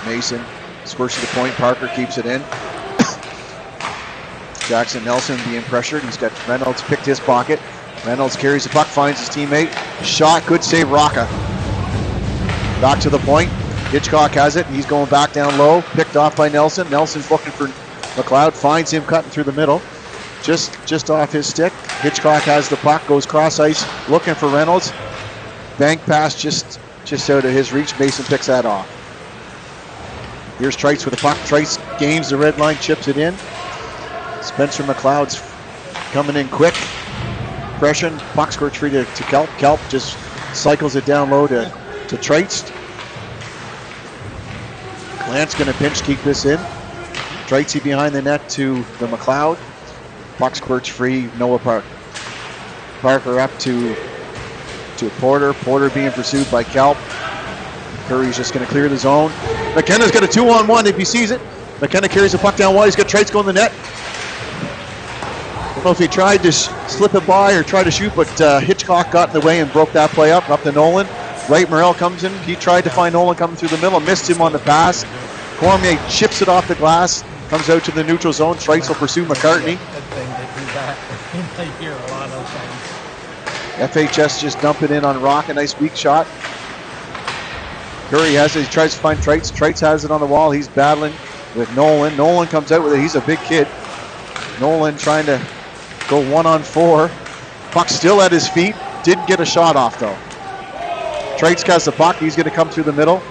Mason squirts to the point. Parker keeps it in. Jackson Nelson being pressured. He's got Reynolds picked his pocket. Reynolds carries the puck, finds his teammate. Shot, good save, Rocca. Back to the point. Hitchcock has it, and he's going back down low. Picked off by Nelson. Nelson's looking for McLeod, finds him cutting through the middle. Just off his stick. Hitchcock has the puck, goes cross ice, looking for Reynolds. Bank pass just out of his reach. Mason picks that off. Here's Trice with the puck. Trice gains the red line, chips it in. Spencer McLeod's coming in quick. Pression, puck squirts free to Kelp. Kelp just cycles it down low to Trites. Glant's going to pinch keep this in. Tritesy behind the net to the McLeod. Puck squirts free, Noah Parker. Parker up to Porter. Porter being pursued by Kelp. Curry's just going to clear the zone. McKenna's got a 2-on-1 if he sees it. McKenna carries the puck down wide. He's got Trites going in the net. I don't know if he tried to slip it by or try to shoot, but Hitchcock got in the way and broke that play up to Nolan. Wright Morrell comes in. He tried to find Nolan coming through the middle, missed him on the pass. Cormier chips it off the glass, comes out to the neutral zone. Trites will pursue McCartney. Good thing they do that. They hear a lot of things. FHS just dump it in on Rock. A nice weak shot. Curry has it. He tries to find Trites. Trites has it on the wall. He's battling with Nolan. Nolan comes out with it. He's a big kid. Nolan trying to go 1-on-4. Puck still at his feet. Didn't get a shot off though. Trites has the puck. He's going to come through the middle.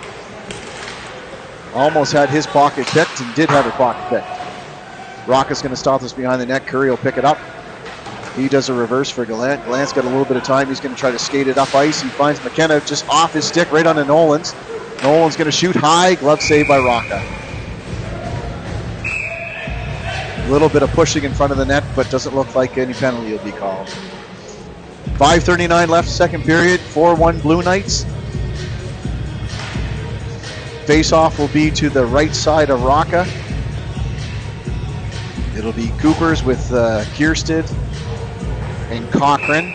Almost had his pocket picked and did have a pocket picked. Rock is going to stop this behind the net. Curry will pick it up. He does a reverse for Gallant. Gallant's got a little bit of time. He's going to try to skate it up ice. He finds McKenna just off his stick right onto Nolan's. Nolan's going to shoot high. Glove save by Rocca. A little bit of pushing in front of the net, but doesn't look like any penalty will be called. 5:39 left, second period. 4-1 Blue Knights. Face-off will be to the right side of Rocca. It'll be Coopers with Kiersted and Cochran.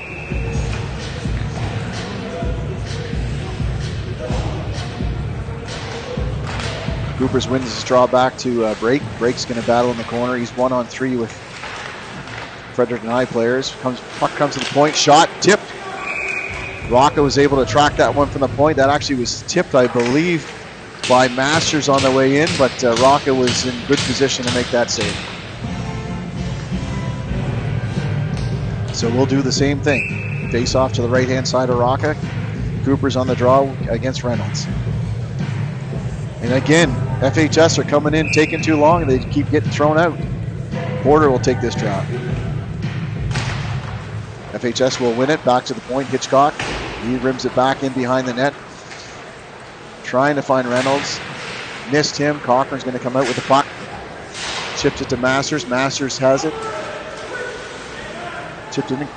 Coopers wins his draw back to Brake. Brake's going to battle in the corner. He's 1-on-3 with Fredericton High players. Puck comes to the point. Shot tipped. Rocca was able to track that one from the point. That actually was tipped, I believe, by Masters on the way in, but Rocca was in good position to make that save. So we'll do the same thing. Face off to the right-hand side of Rocca. Cooper's on the draw against Reynolds. And again, FHS are coming in, taking too long, and they keep getting thrown out. Porter will take this draw. FHS will win it, back to the point. Hitchcock, he rims it back in behind the net. Trying to find Reynolds. Missed him. Cochran's going to come out with the puck. Chipped it to Masters. Masters has it. Chipped it in.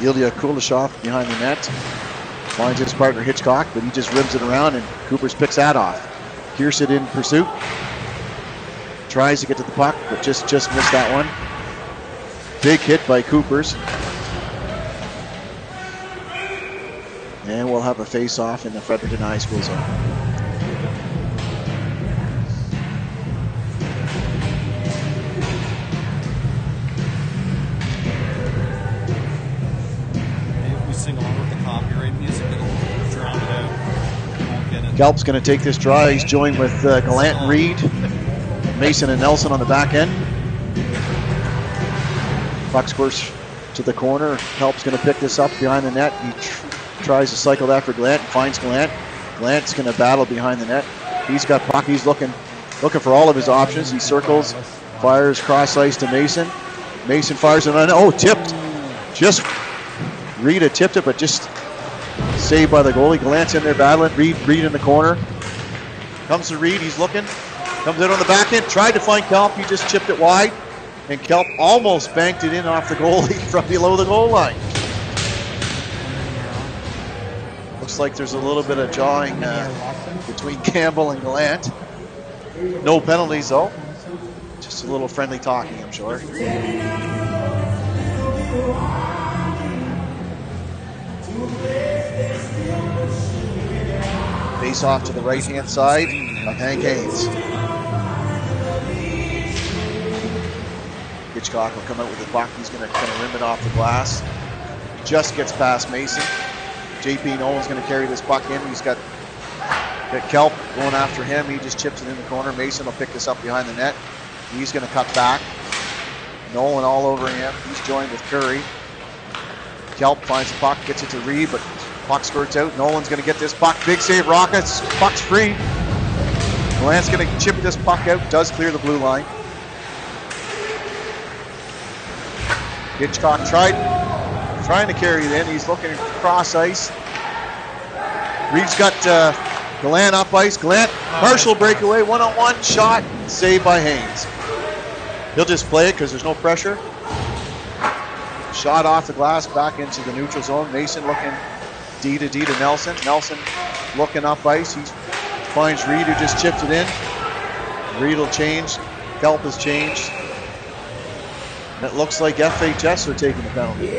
Ilya Kuleshov behind the net. Finds his partner Hitchcock, but he just rims it around and Coopers picks that off. Kiersted in pursuit. Tries to get to the puck, but just missed that one. Big hit by Coopers. And we'll have a face-off in the Fredericton High School zone. Maybe if we sing along with the copyright music, it'll drown it out. We won't get it. Gelb's going to take this draw. He's joined with Gallant and Reed, Mason and Nelson on the back end. Puck squirts to the corner. Gelb's going to pick this up behind the net. He tries to cycle that for Gallant and finds Gallant. Gallant's going to battle behind the net. He's got puck. He's looking for all of his options. He circles, fires cross ice to Mason. Mason fires it on. Oh, tipped. Just Reed had tipped it, but just saved by the goalie. Gallant's in there battling. Reed in the corner. Comes to Reed. He's looking. Comes out on the back end. Tried to find Kelp. He just chipped it wide. And Kelp almost banked it in off the goalie from below the goal line. Looks like there's a little bit of jawing between Campbell and Gallant. No penalties though. Just a little friendly talking, I'm sure. Face off to the right-hand side of Hank Haynes. Hitchcock will come out with the puck. He's going to kind of rim it off the glass. Just gets past Mason. JP Nolan's going to carry this puck in. He's got Kelp going after him. He just chips it in the corner. Mason will pick this up behind the net. He's going to cut back. Nolan all over him. He's joined with Curry. Kelp finds the puck, gets it to Reed, but puck skirts out. Nolan's going to get this puck. Big save, Rockets. Puck's free. Gallant's going to chip this puck out. Does clear the blue line. Hitchcock trying to carry it in. He's looking across ice. Reed's got Gallant up ice. Gallant, partial breakaway, one-on-one shot, saved by Haynes. He'll just play it because there's no pressure. Shot off the glass, back into the neutral zone. Mason looking D to Nelson. Nelson looking up ice. He finds Reed, who just chipped it in. Reed will change. Kelp has changed. And it looks like FHS are taking the penalty.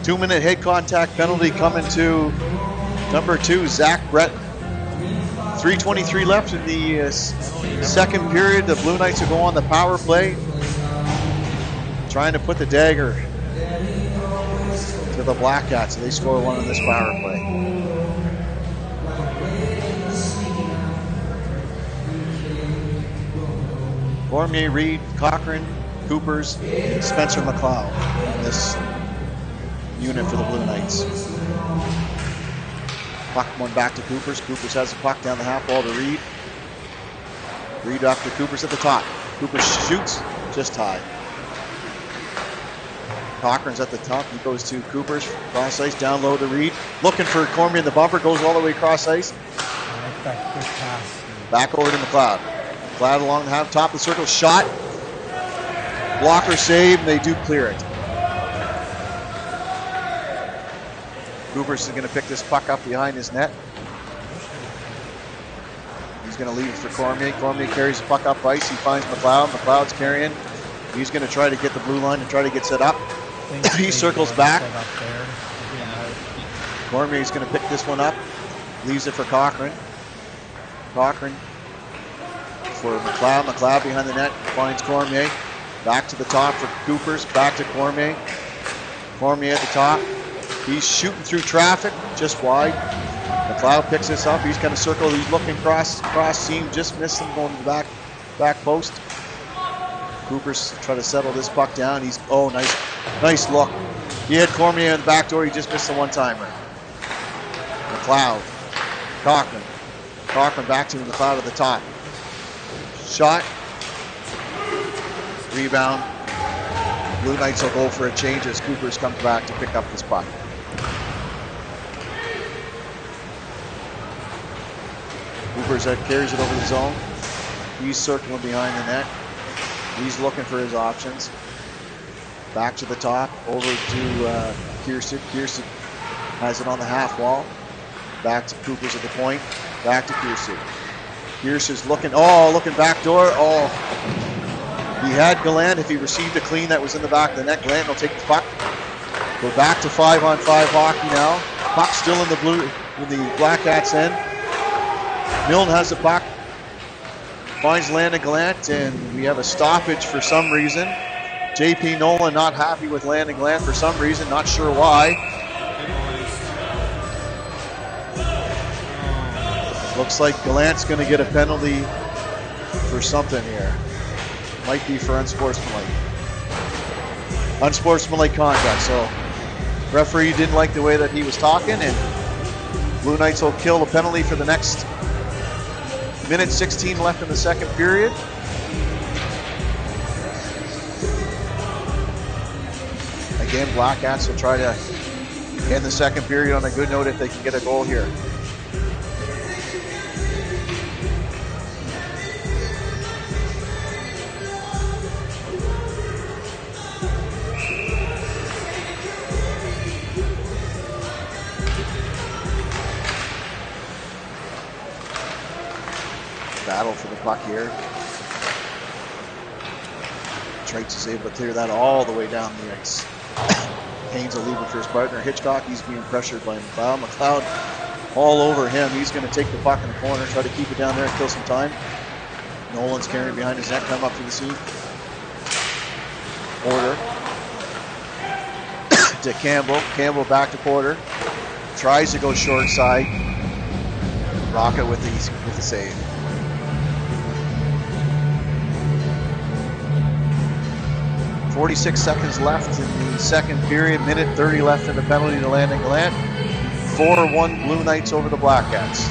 2-minute head contact penalty coming to number 2, Zach Breton. 3:23 left in the second period. The Blue Knights will go on the power play, trying to put the dagger to the Black Cats. They score one on this power play. Cormier, Reed, Cochran, Coopers, Spencer McLeod on this unit for the Blue Knights. Puck one back to Coopers. Coopers has the puck down the half wall to Reed. Reed up to Coopers at the top. Coopers shoots, just high. Cochran's at the top. He goes to Coopers, cross ice, down low to Reed. Looking for Cormier in the bumper, goes all the way across ice. Back over to McLeod. McLeod along the half, top of the circle, shot. Blocker save, and they do clear it. Coopers is going to pick this puck up behind his net. He's going to leave it for Cormier. Cormier carries the puck up ice. He finds McLeod. McLeod's carrying. He's going to try to get the blue line and try to get set up. He circles back. Cormier's going to pick this one up. Leaves it for Cochran. Cochran for McLeod. McLeod behind the net. Finds Cormier. Back to the top for Coopers. Back to Cormier. Cormier at the top. He's shooting through traffic, just wide. McLeod picks this up. He's going to circle. He's looking cross seam. Just missed him going to the back post. Coopers try to settle this puck down. He's nice look. He had Cormier in the back door. He just missed the one-timer. McLeod, Cochran. Cochran back to McLeod at the top. Shot. Rebound. Blue Knights will go for a change as Coopers comes back to pick up this puck. Coopers carries it over the zone. He's circling behind the net. He's looking for his options. Back to the top, over to Kiersey. Kiersey has it on the half wall. Back to Coopers at the point. Back to Kiersey. Kiersey's looking back door. Oh, he had Gallant. If he received a clean that was in the back of the net, Gallant will take the puck. We're back to 5-on-5 hockey now. Puck still in the Black Cats end. Milne has the puck. Finds Landon Gallant, and we have a stoppage for some reason. JP Nolan not happy with Landon Gallant for some reason, not sure why. Looks like Gallant's going to get a penalty for something here. Might be for unsportsmanlike conduct. So referee didn't like the way that he was talking, and Blue Knights will kill the penalty for the next minute 16 left in the second period. Again, Black Cats will try to end the second period on a good note if they can get a goal here. Battle for the puck here. Traits is able to clear that all the way down the ice. Haynes will leave it for his partner. Hitchcock, he's being pressured by McLeod. McLeod all over him. He's going to take the puck in the corner, try to keep it down there and kill some time. Nolan's carrying behind his net, come up to the seat. Porter to Campbell. Campbell back to Porter. Tries to go short side. Rocket with the save. .46 seconds left in the second period. Minute 30 left in the penalty to Landon Gallant. 4-1 Blue Knights over the Black Cats.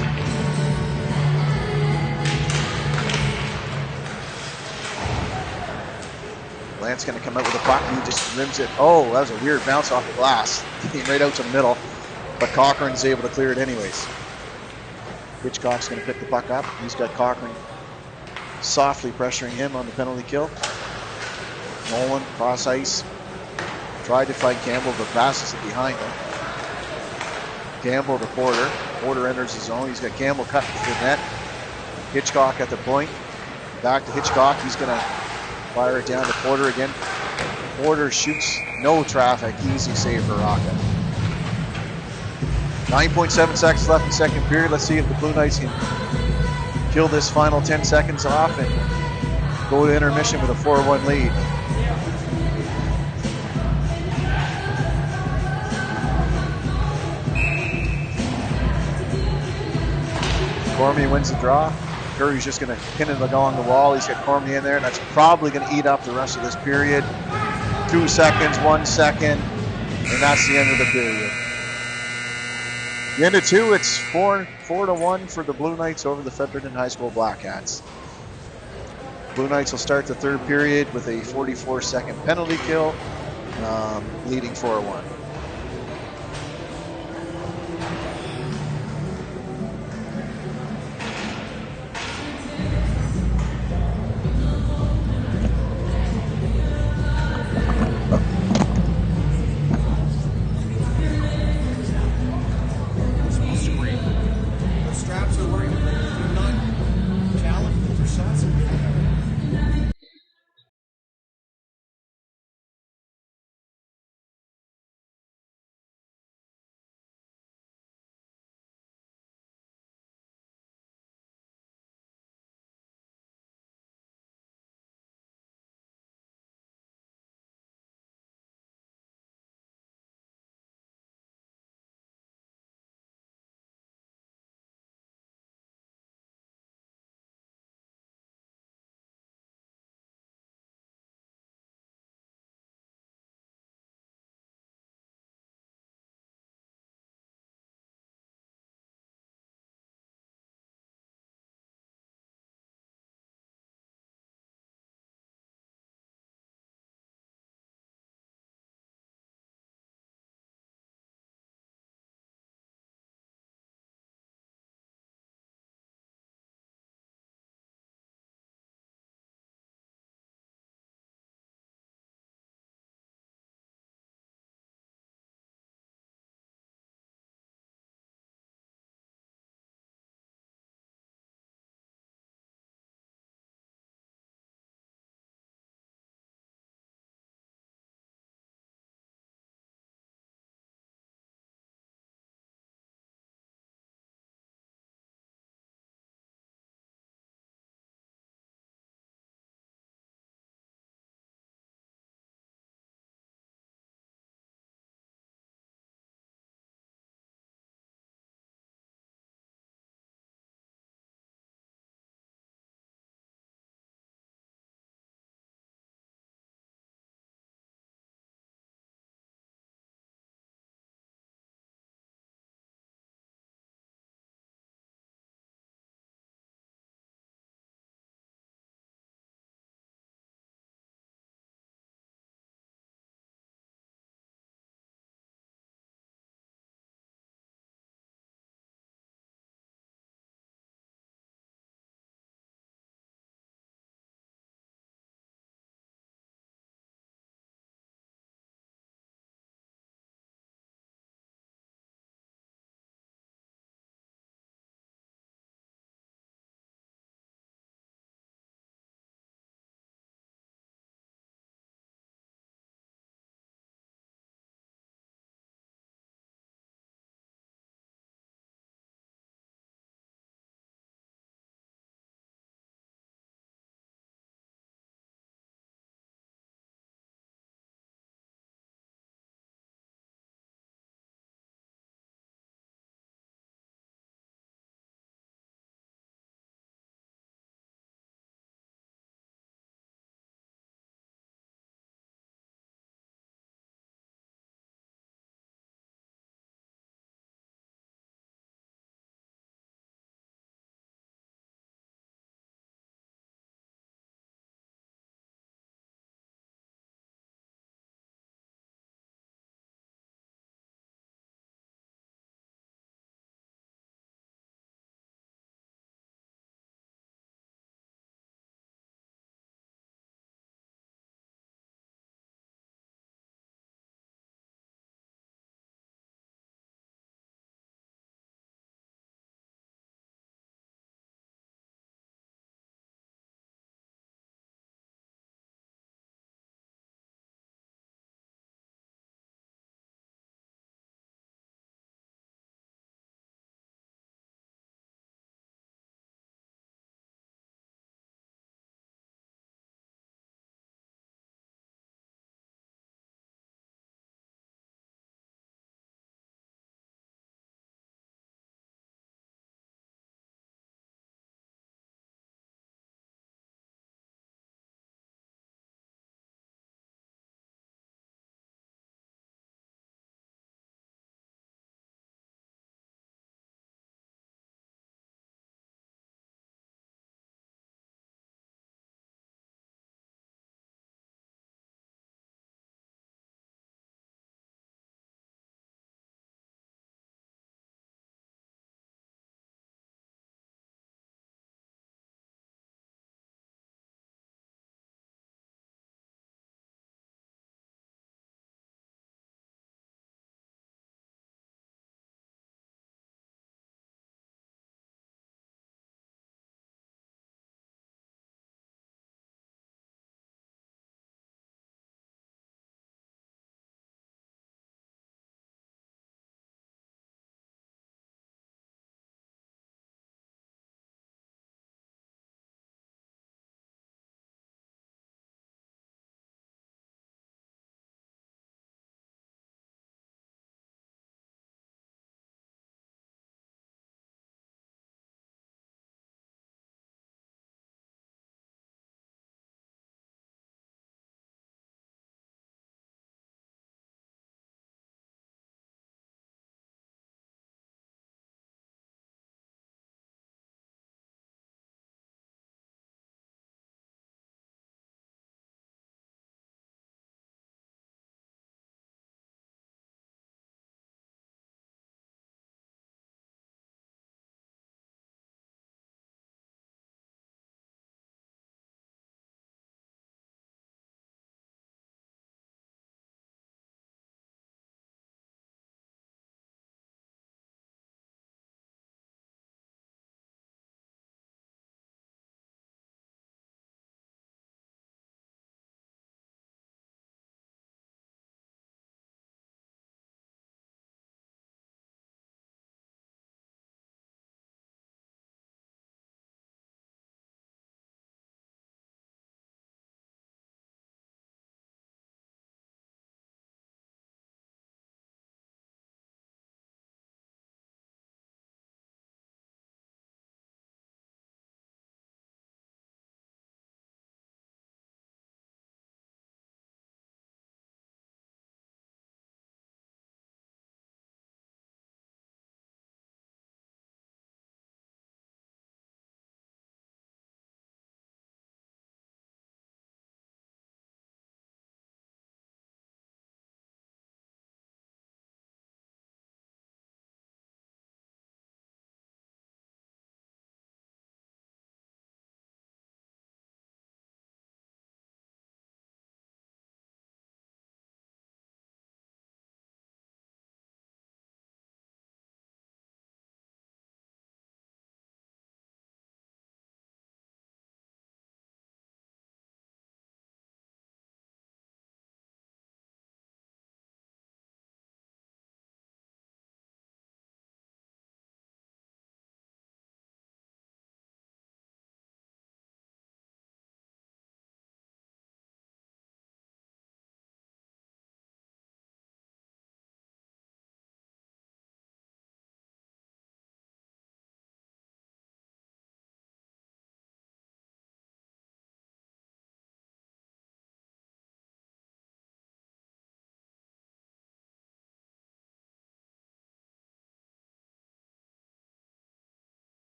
Gallant's going to come out with a puck. He just rims it. Oh, that was a weird bounce off the glass. Came right out to the middle. But Cochran's able to clear it anyways. Hitchcock's going to pick the puck up. He's got Cochran softly pressuring him on the penalty kill. Nolan, cross ice. Tried to find Campbell, but passes it behind him. Campbell to Porter. Porter enters the zone. He's got Campbell cut to the net. Hitchcock at the point. Back to Hitchcock. He's going to fire it down to Porter again. Porter shoots, no traffic. Easy save for Rocket. 9.7 seconds left in the second period. Let's see if the Blue Knights can kill this final 10 seconds off and go to intermission with a 4-1 lead. Cormier wins the draw. Curry's just going to pin it along the wall. He's got Cormier in there, and that's probably going to eat up the rest of this period. 2 seconds, 1 second, and that's the end of the period. The end of 2, it's 4-1 for the Blue Knights over the Fredericton High School Blackcats. Blue Knights will start the third period with a 44-second penalty kill, leading 4-1.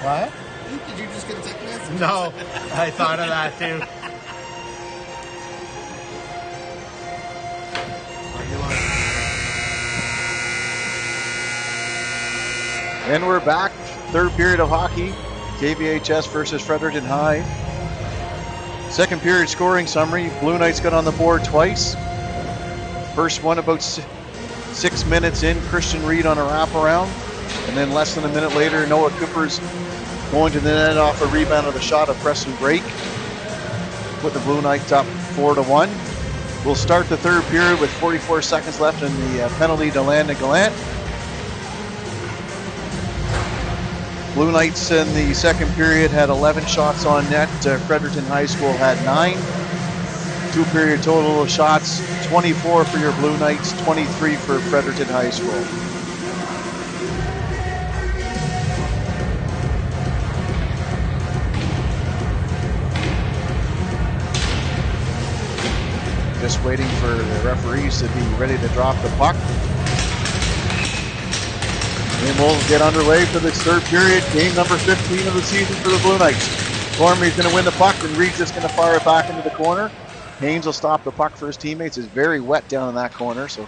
What? Did you just get a text message? No, I thought of that too. And we're back. Third period of hockey. KVHS versus Fredericton High. Second period scoring summary. Blue Knights got on the board twice. First one about 6 minutes in. Christian Reed on a wraparound. And then less than a minute later, Noah Cooper's going to the net off a rebound of the shot of Preston Brake. Put the Blue Knights up 4-1. We'll start the third period with 44 seconds left in the penalty to Landon Gallant. Blue Knights in the second period had 11 shots on net. Fredericton High School had 9. Two-period total of shots, 24 for your Blue Knights, 23 for Fredericton High School. Just waiting for the referees to be ready to drop the puck. And we'll get underway for this third period. Game number 15 of the season for the Blue Knights. Cormier's going to win the puck, and Reed's just going to fire it back into the corner. Haynes will stop the puck for his teammates. It's very wet down in that corner, so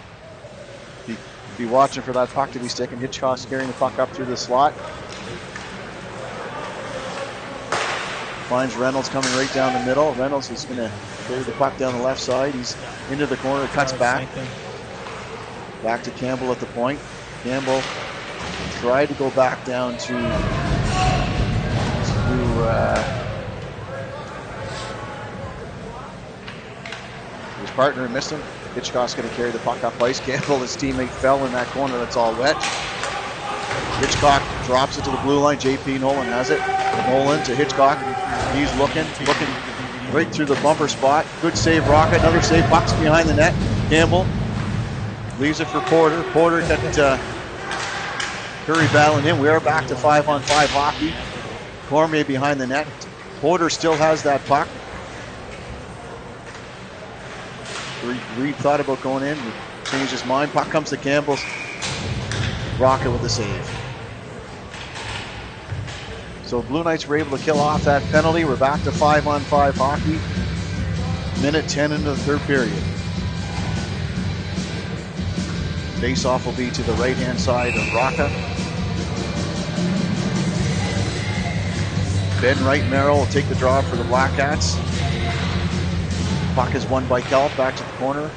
be watching for that puck to be sticking. Hitchcock's carrying the puck up through the slot. Finds Reynolds coming right down the middle. Reynolds is going to carry the puck down the left side. He's into the corner, cuts back. Back to Campbell at the point. Campbell tried to go back down to his partner and missed him. Hitchcock's going to carry the puck up ice. Campbell, his teammate, fell in that corner that's all wet. Hitchcock drops it to the blue line. JP Nolan has it. Nolan to Hitchcock. He's looking right through the bumper spot. Good save, Rocket. Another save. Puck's behind the net. Campbell leaves it for Porter. Porter got Curry battling in. We are back to 5-on-5 hockey. Cormier behind the net. Porter still has that puck. Reed thought about going in, changed his mind. Puck comes to Campbell's. Rocket with the save. So Blue Knights were able to kill off that penalty. We're back to 5-on-5 hockey. Minute 10 into the third period. Face-off will be to the right-hand side of Rocca. Ben Wright Merrill will take the draw for the Black Cats. Puck is won by Kelp, back to the corner.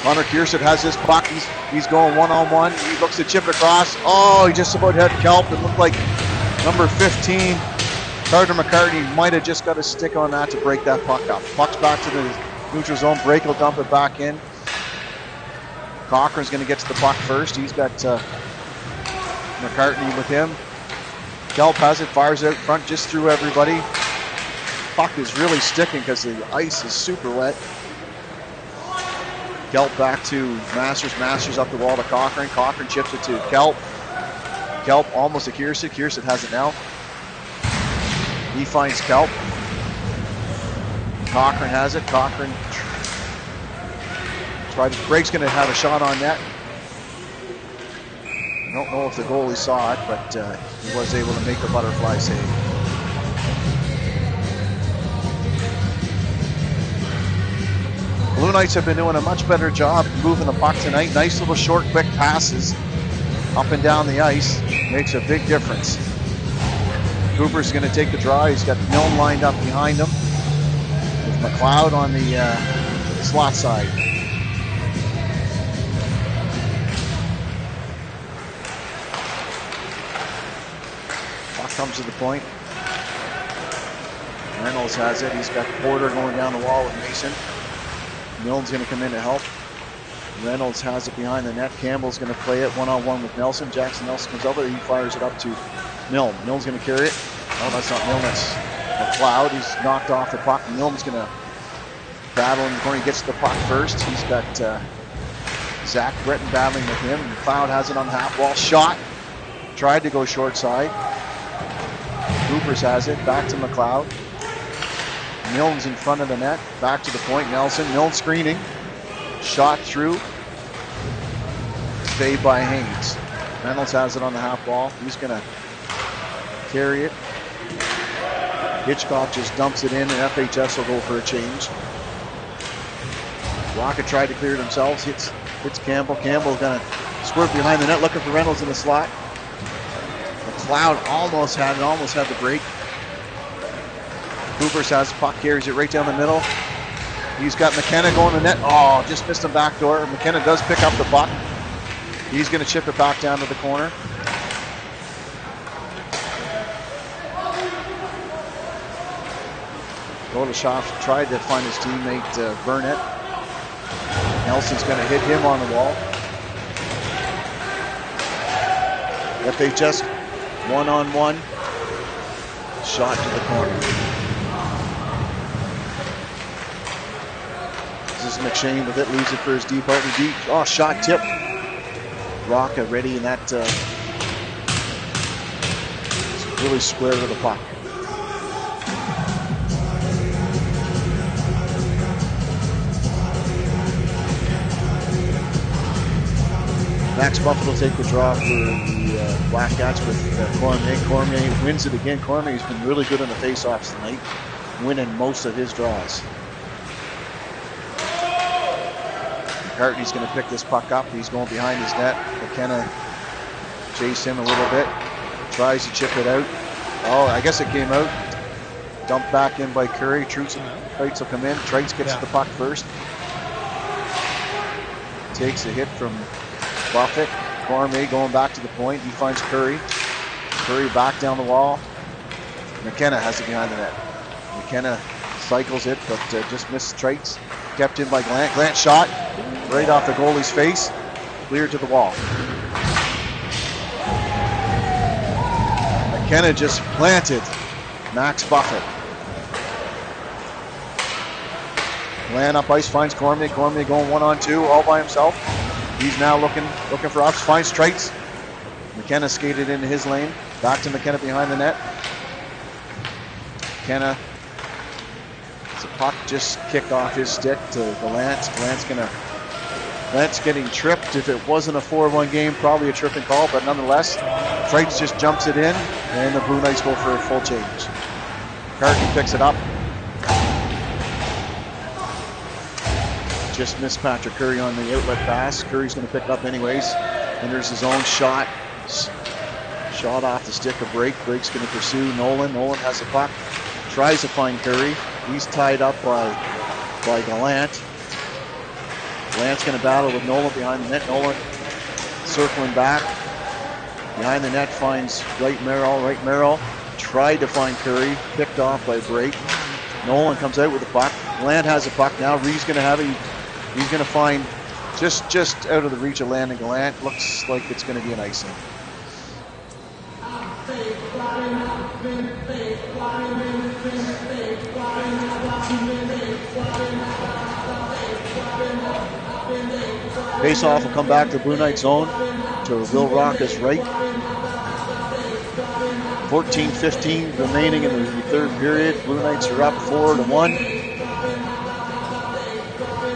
Connor Kiersett has his puck. He's going one-on-one. He looks to chip it across. Oh, he just about had Kelp. It looked like number 15, Carter McCartney, might have just got a stick on that to break that puck up. Puck's back to the neutral zone. Brake will dump it back in. Cochran's going to get to the puck first. He's got McCartney with him. Kelp has it, fires it out front just through everybody. Puck is really sticking because the ice is super wet. Kelp back to Masters. Masters up the wall to Cochran. Cochran chips it to Kelp. Kelp almost to Kiersett. Kiersett has it now. He finds Kelp. Cochran has it. Cochran Brake's going to have a shot on net. I don't know if the goalie saw it, but he was able to make the butterfly save. Blue Knights have been doing a much better job moving the puck tonight. Nice little short, quick passes up and down the ice. Makes a big difference. Cooper's going to take the draw. He's got Milne lined up behind him with McLeod on the slot side. Puck comes to the point. Reynolds has it. He's got Porter going down the wall with Mason. Milne's going to come in to help. Reynolds has it behind the net. Campbell's going to play it one-on-one with Nelson. Jackson Nelson comes over. He fires it up to Milne. Milne's going to carry it. Oh, that's not Milne. That's McLeod. He's knocked off the puck. Milne's going to battle in the corner. He gets the puck first. He's got Zach Breton battling with him. McLeod has it on the half wall. Shot. Tried to go short side. Coopers has it. Back to McLeod. Milne's in front of the net. Back to the point. Nelson. Milne screening. Shot through. Saved by Haynes. Reynolds has it on the half wall. He's going to carry it. Hitchcock just dumps it in, and FHS will go for a change. Rocket tried to clear it themselves. Hits Campbell. Campbell going to squirt behind the net, looking for Reynolds in the slot. McLeod almost had the break. Coopers has the puck, carries it right down the middle. He's got McKenna going to the net. Oh, just missed him backdoor. McKenna does pick up the puck. He's going to chip it back down to the corner. Golashov tried to find his teammate Burnett. Nelson's going to hit him on the wall. FHS one-on-one. Shot to the corner. This is McShane with it, leaves it for his deep out and deep. Oh, shot tip. Rocca ready in that really square to the puck. Max Buffalo take the draw for the Blackcats with Cormier. Cormier wins it again. Cormier's been really good on the faceoffs tonight, winning most of his draws. McCartney's going to pick this puck up. He's going behind his net. McKenna chase him a little bit. Tries to chip it out. Oh, I guess it came out. Dumped back in by Curry. Trites will come in. Trites gets the puck first. Takes a hit from Buffett. Cormier going back to the point. He finds Curry. Curry back down the wall. McKenna has it behind the net. McKenna cycles it, but just missed Trites. Kept in by Glant. Glant shot right off the goalie's face. Cleared to the wall. McKenna just planted Max Buffett. Glant up ice, finds Cormier. Cormier going 1-on-2 all by himself. He's now looking for ups, finds Trites. McKenna skated into his lane. Back to McKenna behind the net. McKenna, the puck just kicked off his stick to Gallant. Gallant's getting tripped. If it wasn't a 4-1 game, probably a tripping call, but nonetheless, Trites just jumps it in, and the Blue Knights go for a full change. McCartney picks it up. Just missed Patrick Curry on the outlet pass. Curry's going to pick it up anyways. Enters his own shot. Shot off the stick of Brake. Brake's going to pursue Nolan. Nolan has the puck. Tries to find Curry. He's tied up by Gallant. Gallant's going to battle with Nolan behind the net. Nolan circling back. Behind the net finds Right Merrill. Right Merrill tried to find Curry. Picked off by Brake. Nolan comes out with the puck. Gallant has the puck now. Reed's going to have it. He's going to find just out of the reach of Landon Gallant. Looks like it's going to be an icing. Face-off will come back to Blue Knight zone to Will Rocca's right. 14-15 remaining in the third period. Blue Knights are up 4-1.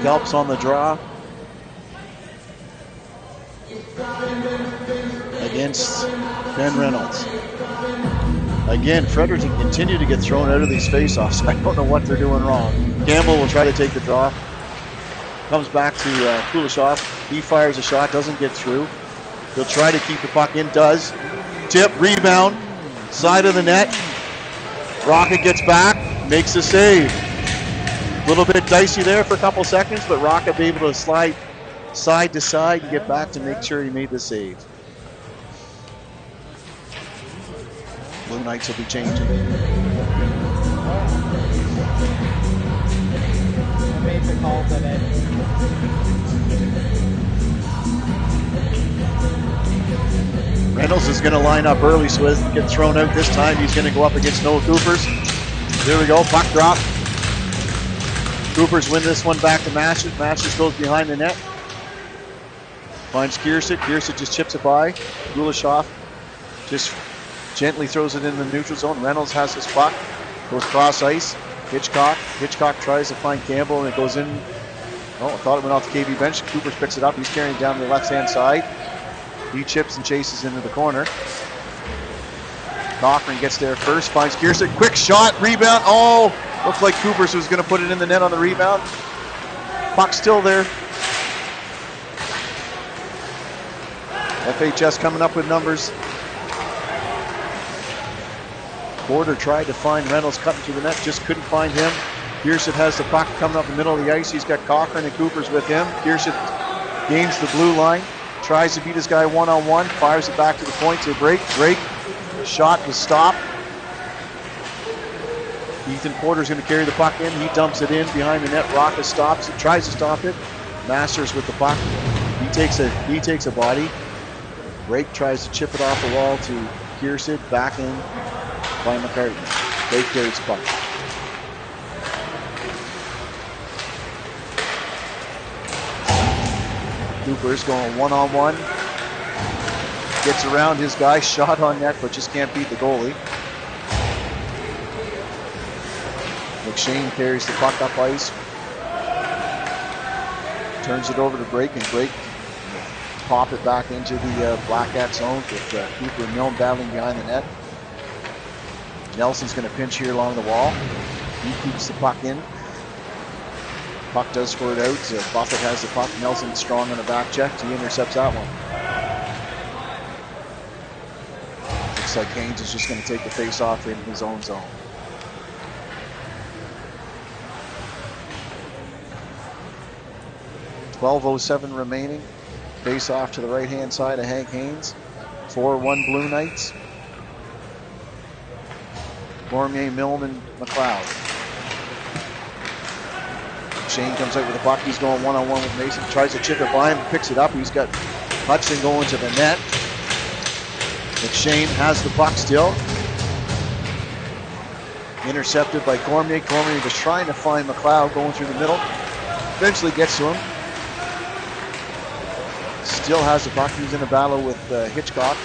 Galps on the draw against Ben Reynolds. Again, Fredericton continue to get thrown out of these faceoffs. I don't know what they're doing wrong. Campbell will try to take the draw. Comes back to Kuleshov. He fires a shot, doesn't get through. He'll try to keep the puck in, does. Tip, rebound, side of the net. Rocket gets back, makes the save. A little bit dicey there for a couple seconds, but Rocket be able to slide side to side and get back to make sure he made the save. Blue Knights will be changing. Made the call today. Reynolds is going to line up early, so he doesn't get thrown out this time. He's going to go up against Noah Coopers. There we go, puck drop. Coopers win this one back to Masters. Masters goes behind the net. Finds Kiersett. Kiersett just chips it by. Kuleshov just gently throws it in the neutral zone. Reynolds has his puck. Goes cross ice. Hitchcock. Hitchcock tries to find Campbell, and it goes in. Oh, I thought it went off the KV bench. Coopers picks it up. He's carrying it down the left-hand side. He chips and chases into the corner. Cochran gets there first, finds Kiersey. Quick shot, rebound. Oh, looked like Coopers was going to put it in the net on the rebound. Puck still there. FHS coming up with numbers. Border tried to find Reynolds cutting through the net, just couldn't find him. Kiersey has the puck coming up the middle of the ice. He's got Cochran and Coopers with him. Kiersey gains the blue line, tries to beat his guy one-on-one, fires it back to the point to break. The shot was stopped. Ethan Porter's going to carry the puck in. He dumps it in behind the net. Rocca stops it, tries to stop it. Masters with the puck. He takes a body. Drake tries to chip it off the wall to Kiersey. Back in by McCartney. Drake carries the puck. Cooper's going one-on-one. Gets around his guy, shot on net, but just can't beat the goalie. McShane carries the puck up ice. Turns it over to Drake, and Drake pop it back into the Black Hat zone with Cooper and Milne battling behind the net. Nelson's going to pinch here along the wall. He keeps the puck in. Puck does squirt out. Buffett has the puck. Nelson strong on the back check. He intercepts that one. Looks like Haynes is just going to take the face off in his own zone. .12:07 remaining. Face off to the right hand side of Hank Haynes. 4-1 Blue Knights. Cormier, Milne, and McLeod. Shane comes out with the puck. He's going one-on-one with Mason. Tries to chip it by him, picks it up. He's got Hudson going to the net. McShane has the puck still. Intercepted by Cormier. Cormier was trying to find McLeod going through the middle. Eventually gets to him. Still has the puck. He's in a battle with Hitchcock.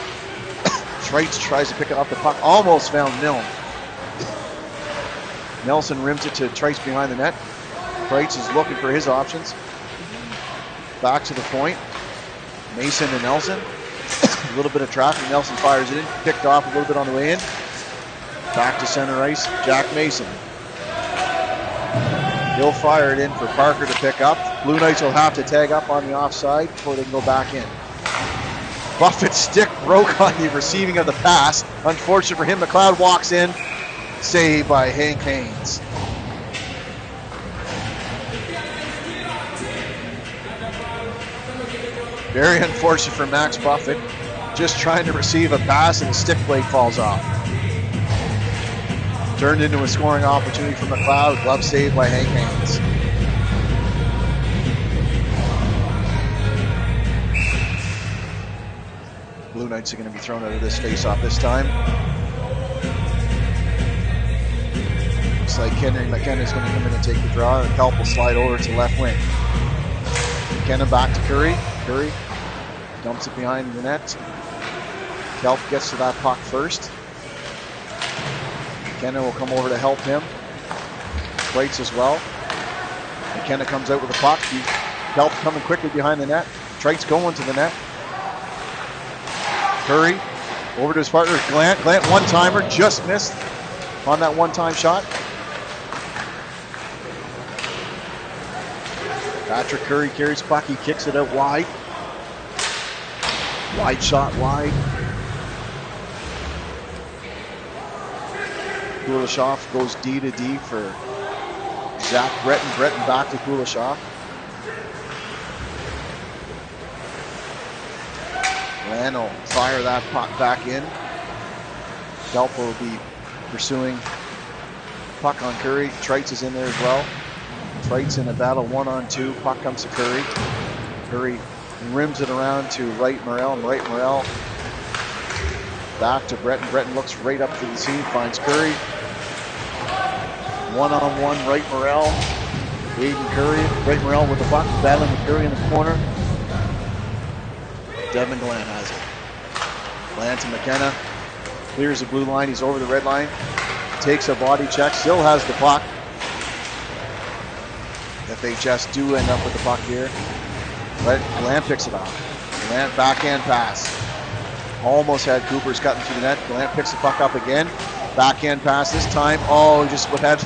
Trites tries to pick up the puck. Almost found Milne. Nelson rims it to Trites behind the net. Trites is looking for his options. Back to the point. Mason and Nelson. A little bit of traffic. Nelson fires it in. Picked off a little bit on the way in. Back to center ice. Jack Mason. He'll fire it in for Parker to pick up. Blue Knights will have to tag up on the offside before they can go back in. Buffett's stick broke on the receiving of the pass. Unfortunate for him, McLeod walks in. Saved by Hank Haynes. Very unfortunate for Max Buffett. Just trying to receive a pass and the stick blade falls off. Turned into a scoring opportunity for McLeod. Glove saved by Hank Haynes. Blue Knights are going to be thrown out of this face-off this time. Looks like Henry McKenna is going to come in and take the draw, and Kelp will slide over to left wing. McKenna back to Curry. Curry dumps it behind the net. Kelp gets to that puck first. McKenna will come over to help him. Trites as well. McKenna comes out with the puck. Kelp coming quickly behind the net. Trites going to the net. Curry over to his partner, Glant. Glant one-timer, just missed on that one-time shot. Patrick Curry carries the puck. He kicks it out wide. Wide shot, wide. Kuleshov goes D to D for Zach Breton. Breton back to Kuleshov. Lan will fire that puck back in. Kelp will be pursuing puck on Curry. Trites is in there as well. Trites in a battle 1-on-2. Puck comes to Curry. Curry rims it around to Wright Morrell. Wright Morrell back to Breton. Breton looks right up to the seam, finds Curry. 1-on-1, Wright Morrell. Aiden Curry. Wright Morrell with the puck, battling with Curry in the corner. Devin Glenn has it. Glenn to McKenna. Clears the blue line. He's over the red line. Takes a body check. Still has the puck. FHS do end up with the puck here. But Glenn picks it off. Glenn backhand pass. Almost had Coopers cutting through the net. Glant picks the puck up again. Backhand pass this time. Oh, just had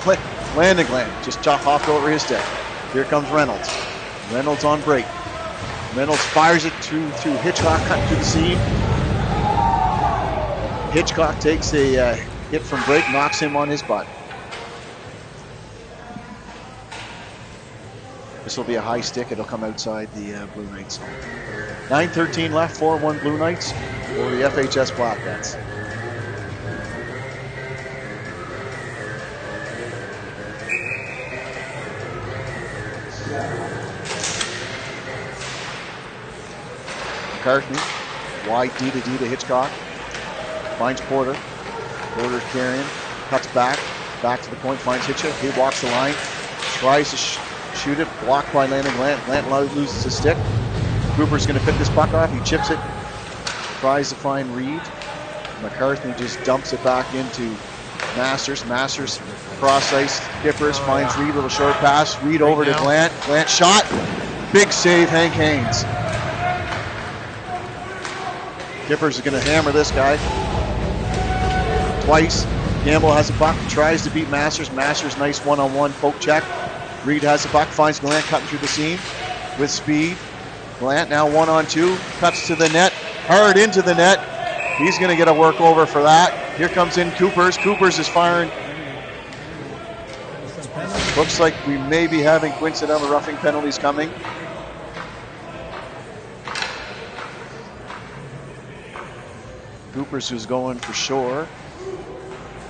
landing Glant. Just hopped over his stick. Here comes Reynolds. Reynolds on break. Reynolds fires it through Hitchcock, cutting through the seam. Hitchcock takes a hit from break, knocks him on his butt. This will be a high stick. It'll come outside the Blue Knights zone. 9:13 left, 4-1 Blue Knights over the FHS Blackcats. McCartney, wide D to Hitchcock. Finds Porter. Porter carrying, cuts back to the point, finds Hitchcock. He walks the line, tries to shoot it, blocked by Landon Glant. Glant loses his stick. Cooper's going to pick this puck off. He chips it, tries to find Reed. McCarthy just dumps it back into Masters. Masters cross ice, Kippers finds Reed, little short pass. Reed over to Glant. Glant shot, big save, Hank Haynes. Kippers is going to hammer this guy twice. Gamble has a puck, tries to beat Masters. Masters, nice one-on-one poke check. Reed has the puck, finds Glant cutting through the seam with speed. Glant now 1-on-2, cuts to the net, hard into the net. He's going to get a workover for that. Here comes in Coopers. Coopers is firing. Looks like we may be having coincidental roughing penalties coming. Coopers who's going for sure.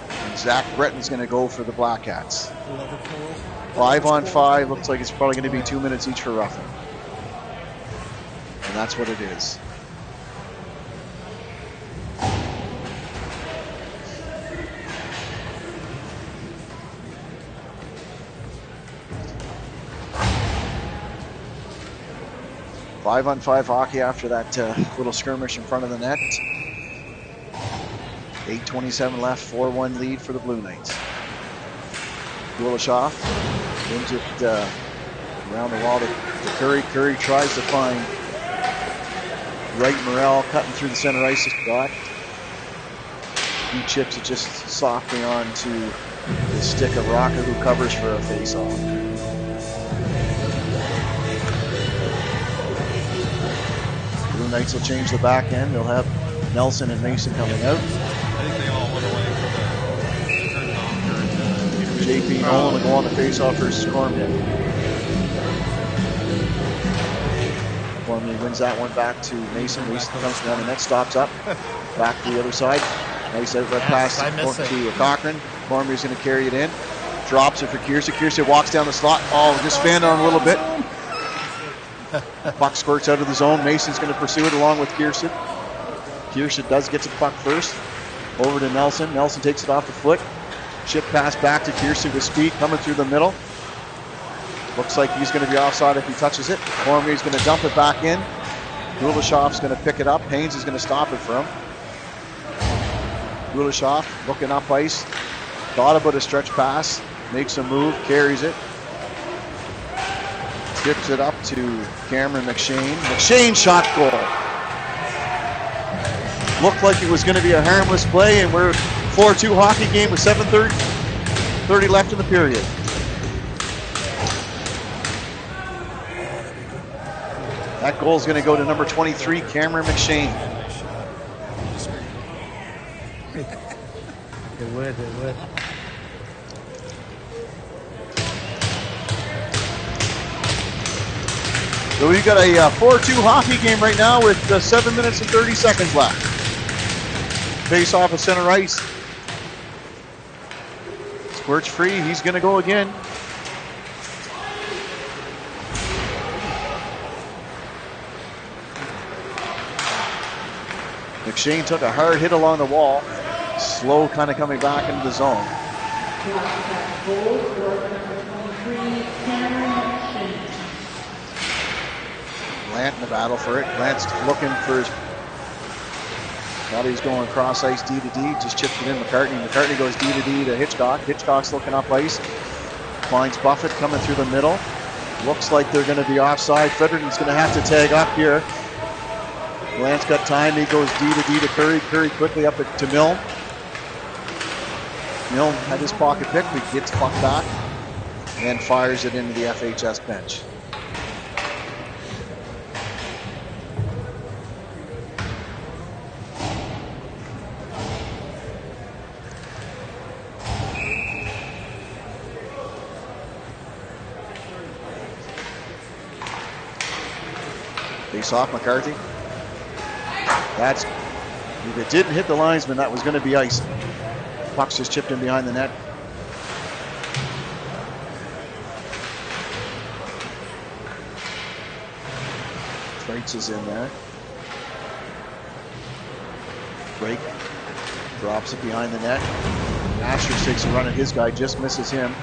And Zach Breton's going to go for the Blackcats. 5-on-5. Looks like it's probably going to be 2 minutes each for roughing. And that's what it is. Five-on-5 hockey after that little skirmish in front of the net. 8:27 left, 4-1 lead for the Blue Knights. Gulashoff wins it around the wall to Curry. Curry tries to find Wright Morrell cutting through the center ice. He chips it just softly onto the stick of Rocker, who covers for a face-off. Blue Knights will change the back end. They'll have Nelson and Mason coming out. I think they all went away for the JP Nolan will go on the face-off versus Cormier. Cormier wins that one back to Mason. Mason comes down the net, stops up, back to the other side. Nice outlet pass to Cochran. Cormier's going to carry it in. Drops it for Kiersey. Kiersey walks down the slot. Oh, just fanned on a little bit. Puck squirts out of the zone. Mason's going to pursue it along with Kiersey. Kiersey does get to the puck first. Over to Nelson. Nelson takes it off the foot. Chip pass back to Kiersey with speed coming through the middle. Looks like he's going to be offside if he touches it. Cormier's going to dump it back in. Gulashoff's going to pick it up. Haynes is going to stop it for him. Gulashoff looking up ice. Thought about a stretch pass. Makes a move. Carries it. Tips it up to Cameron McShane. McShane shot goal. Looked like it was going to be a harmless play, and we're 4-2 hockey game with 7:30 left in the period. That goal is going to go to number 23, Cameron McShane. It would. So we've got a 4-2 hockey game right now with 7 minutes and 30 seconds left. Face off at center ice. Squirts free. He's going to go again. McShane took a hard hit along the wall. Slow kind of coming back into the zone. Glant in the battle for it. Glant's looking for his... Now he's going cross ice D to D. Just chipped it in McCartney. McCartney goes D to D to Hitchcock. Hitchcock's looking up ice. Finds Buffett coming through the middle. Looks like they're going to be offside. Fredericton's going to have to tag up here. Glant's got time. He goes D to Curry. Curry quickly up to Milne. Milne had his pocket pick, but he gets puck back and fires it into the FHS bench. Face off McCarthy. That's, if it didn't hit the linesman, that was going to be ice. Puck's just chipped in behind the net. Freitz is in there. Break. Drops it behind the net. Masters takes a run at his guy, just misses him.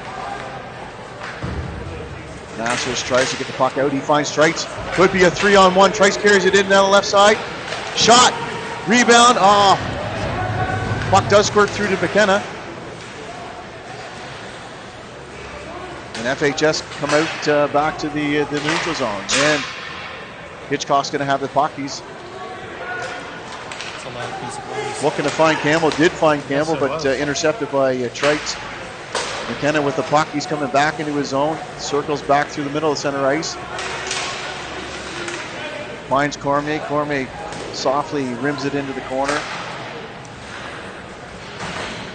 Masters tries to get the puck out. He finds Trice. Could be a 3-on-1. Trice carries it in down the left side. Shot. Rebound. Puck does squirt through to McKenna. And FHS come out back to the neutral zone. And Hitchcock's going to have the puck. He's looking to find Campbell. Did find Campbell, but intercepted by Trice. McKenna with the puck. He's coming back into his zone. Circles back through the middle of center ice. Finds Cormier. Cormier softly rims it into the corner.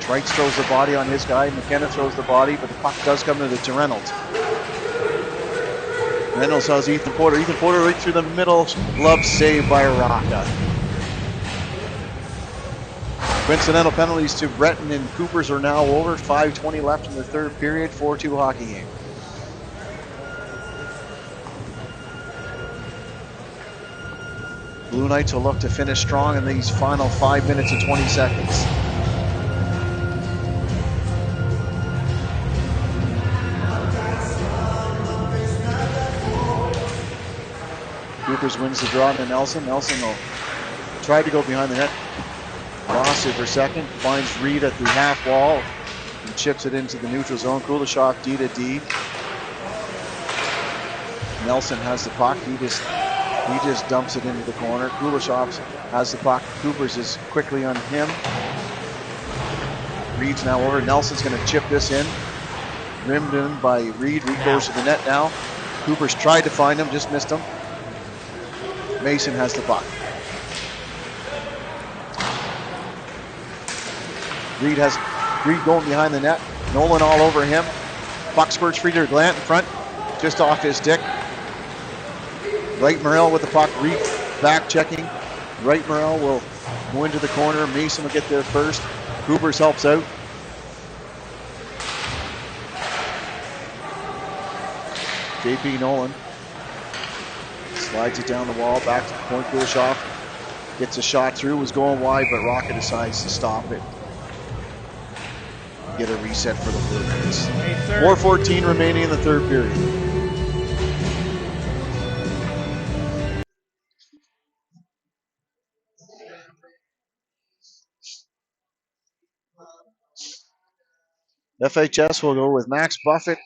Trice throws the body on his guy. McKenna throws the body, but the puck does come to Reynolds. Reynolds has Ethan Porter. Ethan Porter right through the middle. Glove save by Rocca. Coincidental penalties to Breton and Coopers are now over. 5:20 left in the third period. 4-2 hockey game. Blue Knights will look to finish strong in these final 5 minutes and 20 seconds. Coopers wins the draw to Nelson. Nelson will try to go behind the net. Lost it for second. Finds Reed at the half wall and chips it into the neutral zone. Kuleshov D to D. Nelson has the puck. He just dumps it into the corner. Kuleshov has the puck. Coopers is quickly on him. Reed's now over. Nelson's going to chip this in. Rimmed in by Reed. Reed goes to the net now. Coopers tried to find him, just missed him. Mason has the puck. Reed going behind the net. Nolan all over him. Puck squirts free to Glant in front. Just off his stick. Wright Morrell with the puck. Reed back checking. Wright Morrell will go into the corner. Mason will get there first. Coopers helps out. JP Nolan slides it down the wall, back to the point. Kuleshov gets a shot through, was going wide, but Rocket decides to stop it. Get a reset for the Blue Knights. 4:14 remaining in the third period. FHS will go with Max Buffett,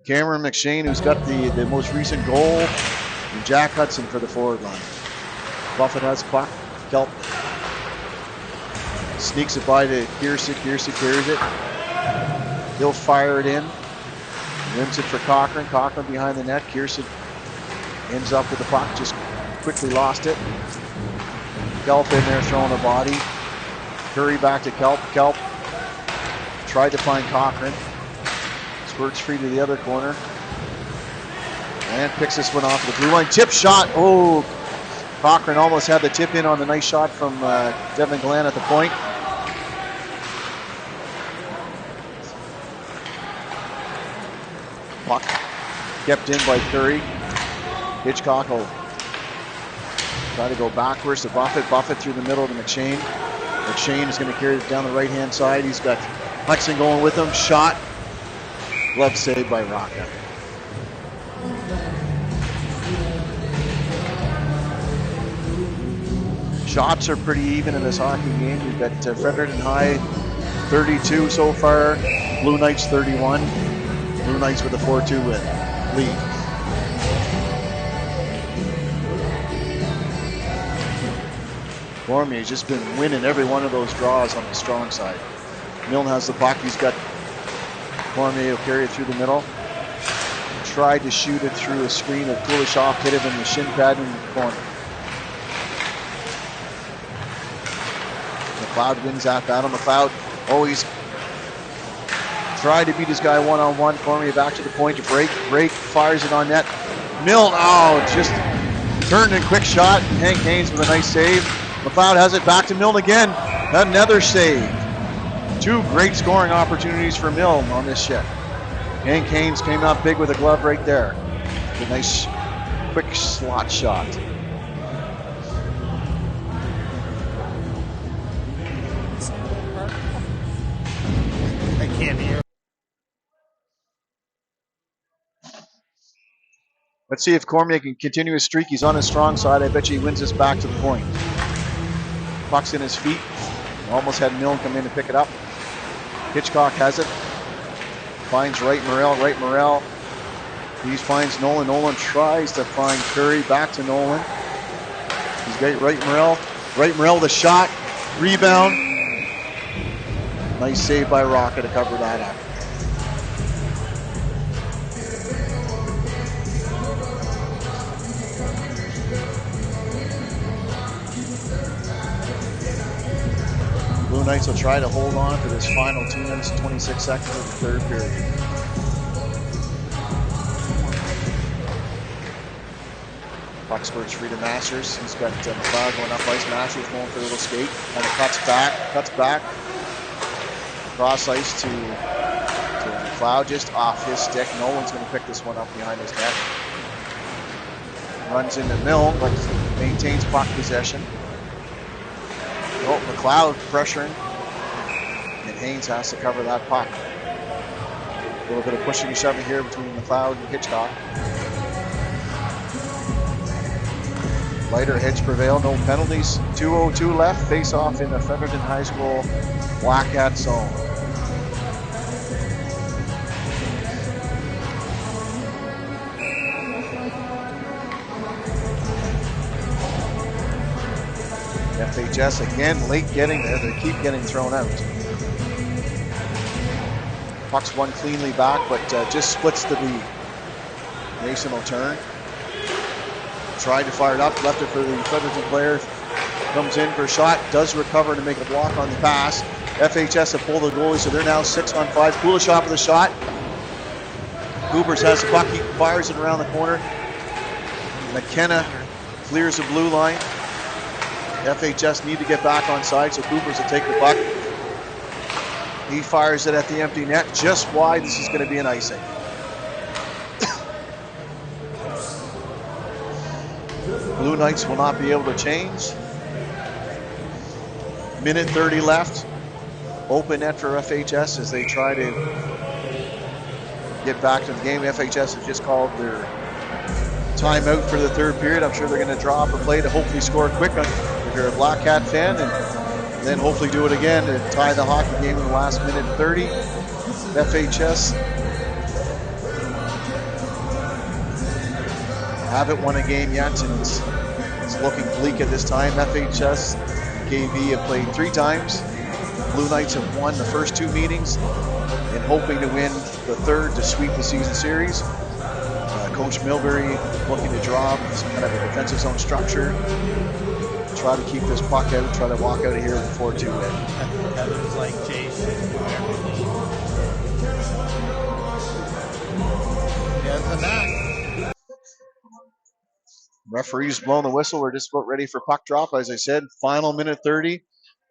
Cameron McShane, who's got the most recent goal, and Jack Hudson for the forward line. Buffett has the puck. Kelp sneaks it by to Kiersey. Kiersey carries it. He'll fire it in. Rims it for Cochran. Cochran behind the net. Kiersey ends up with the puck. Just quickly lost it. Kelp in there throwing a body. Curry back to Kelp. Kelp tried to find Cochran. Squirts free to the other corner. And picks this one off the blue line. Tip shot. Oh, Cochran almost had the tip in on the nice shot from Devin Glenn at the point. Puck kept in by Curry. Hitchcock will try to go backwards to Buffett. Buffett through the middle to McShane. McShane is going to carry it down the right-hand side. He's got Hudson going with him. Shot. Glove saved by Rocca. Shots are pretty even in this hockey game. We've got Fredericton High 32 so far. Blue Knights 31. Blue Knights with a 4-2 lead. Cormier's just been winning every one of those draws on the strong side. Milne has the puck. He's got Cormier will carry it through the middle. Tried to shoot it through a screen of Kuleshov, hit him in the shin pad in the corner. McLeod wins that battle. McLeod always tried to beat his guy one-on-one. Cormier back to the point to break, fires it on net. Milne, just turned in quick shot. Hank Haynes with a nice save. McLeod has it back to Milne again. Another save. Two great scoring opportunities for Milne on this shift. Hank Haynes came out big with a glove right there. A nice, quick slot shot. I can't hear. Let's see if Cormier can continue his streak. He's on his strong side. I bet you he wins this back to the point. Puck's in his feet. Almost had Milne come in and pick it up. Hitchcock has it. Finds Wright Morrell. He finds Nolan. Nolan tries to find Curry. Back to Nolan. He's got Wright Morrell. Wright Morrell with a shot. Rebound. Nice save by Rocca to cover that up. Blue Knights will try to hold on for this final 2 minutes and 26 seconds of the third period. Puck spurts free to Masters. He's got McLeod going up ice. Masters going for a little skate. Kind of cuts back. Cross ice to McLeod, just off his stick. No one's going to pick this one up behind his net. Runs into Milne, but maintains puck possession. Oh, McLeod pressuring, and Haynes has to cover that puck. A little bit of pushing and shoving here between McLeod and Hitchcock. Lighter hits prevail, no penalties. 2:02 left, face off in the Fredericton High School Black Hat zone. FHS again late getting there. They keep getting thrown out. Puck's won cleanly back, but just splits the lead. Mason will turn. Tried to fire it up, left it for the Fredericton player. Comes in for a shot, does recover to make a block on the pass. FHS have pulled the goalie, so they're now 6-on-5. Kuleshov with a shot. Coopers has the puck, he fires it around the corner. McKenna clears the blue line. FHS need to get back on side, so Coopers will take the puck. He fires it at the empty net, just wide. This is going to be an icing. Blue Knights will not be able to change. Minute 30 left. Open net for FHS as they try to get back to the game. FHS has just called their timeout for the third period. I'm sure they're going to draw up a play to hopefully score quick if you're a Black Hat fan, and then hopefully do it again to tie the hockey game in the last minute 30. FHS haven't won a game yet, and it's looking bleak at this time. FHS and KV have played 3 times. Blue Knights have won the first 2 meetings and hoping to win the third to sweep the season series. Coach Milbury looking to draw some kind of a defensive zone structure. Try to keep this puck out, try to walk out of here with a 4-2 win. Heather's like Jason. Yeah, the back. Referee's blown the whistle. We're just about ready for puck drop. As I said, final minute 30.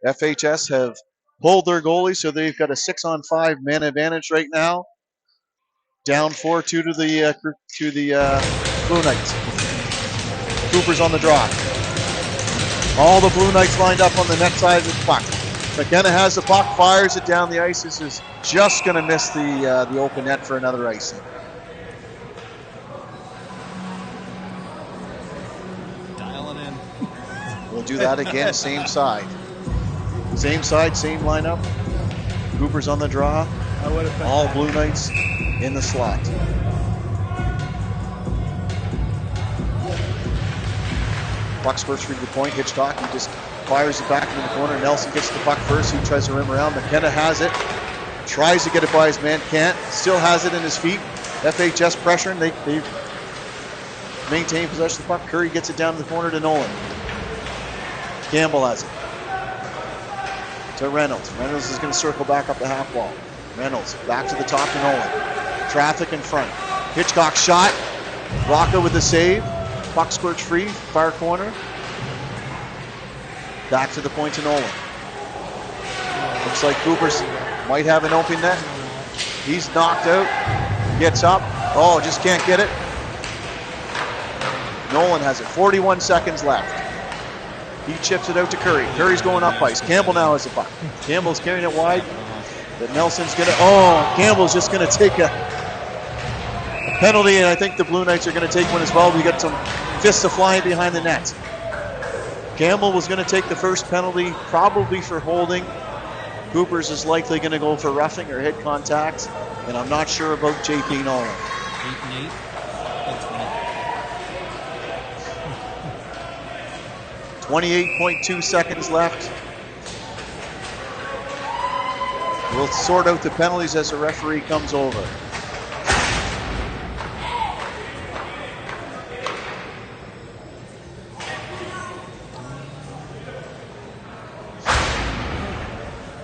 FHS have pulled their goalie, so they've got a 6-on-5 man advantage right now. Down 4-2 to the Blue Knights. Cooper's on the draw. All the Blue Knights lined up on the net side of the puck. McKenna has the puck, fires it down the ice. This is just going to miss the open net for another icing. Dialing in. We'll do that again, same side. Same side, same lineup. Cooper's on the draw. All Blue Knights in the slot. Puck spurts through the point. Hitchcock, he just Fires it back into the corner. Nelson gets the puck first. He tries to rim around. McKenna has it. Tries to get it by his man. Can't. Still has it in his feet. FHS pressuring. They maintain possession of the puck. Curry gets it down to the corner to Nolan. Campbell has it. To Reynolds. Reynolds is going to circle back up the half wall. Reynolds back to the top to Nolan. Traffic in front. Hitchcock shot. Rocca with the save. Puck squirts free. Far corner. Back to the point to Nolan. Looks like Cooper's might have an open net. He's knocked out. Gets up. Oh, just can't get it. Nolan has it. 41 seconds left. He chips it out to Curry. Curry's going up ice. Campbell now has the puck. Campbell's carrying it wide. But Nelson's going to... Oh, Campbell's just going to take a penalty, and I think the Blue Knights are going to take one as well. We got some fists flying behind the net. Campbell was going to take the first penalty, probably for holding. Cooper's is likely going to go for roughing or head contact, and I'm not sure about JP Nolan. 8-8. 28.2 seconds left. We'll sort out the penalties as the referee comes over.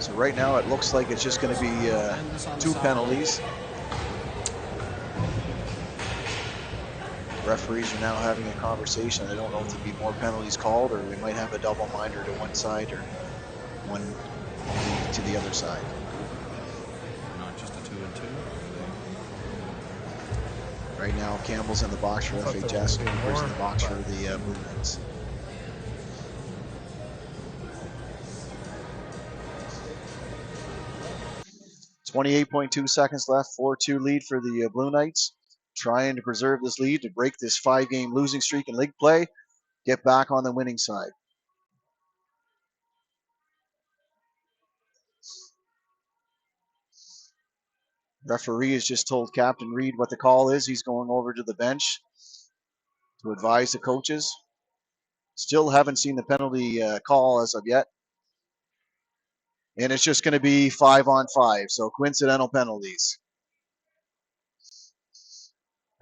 So right now it looks like it's just going to be 2 penalties. Referees are now having a conversation. I don't know if there'll be more penalties called, or we might have a double minder to one side or one to the other side. Not just a 2-2. Right now, Campbell's in the box for FHS, and Cooper's in the box for the Blue Knights. .2 seconds left, 4-2 lead for the Blue Knights. Trying to preserve this lead to break this 5-game losing streak in league play, get back on the winning side. Referee has just told Captain Reed what the call is. He's going over to the bench to advise the coaches. Still haven't seen the penalty call as of yet. And it's just going to be 5-on-5, so coincidental penalties.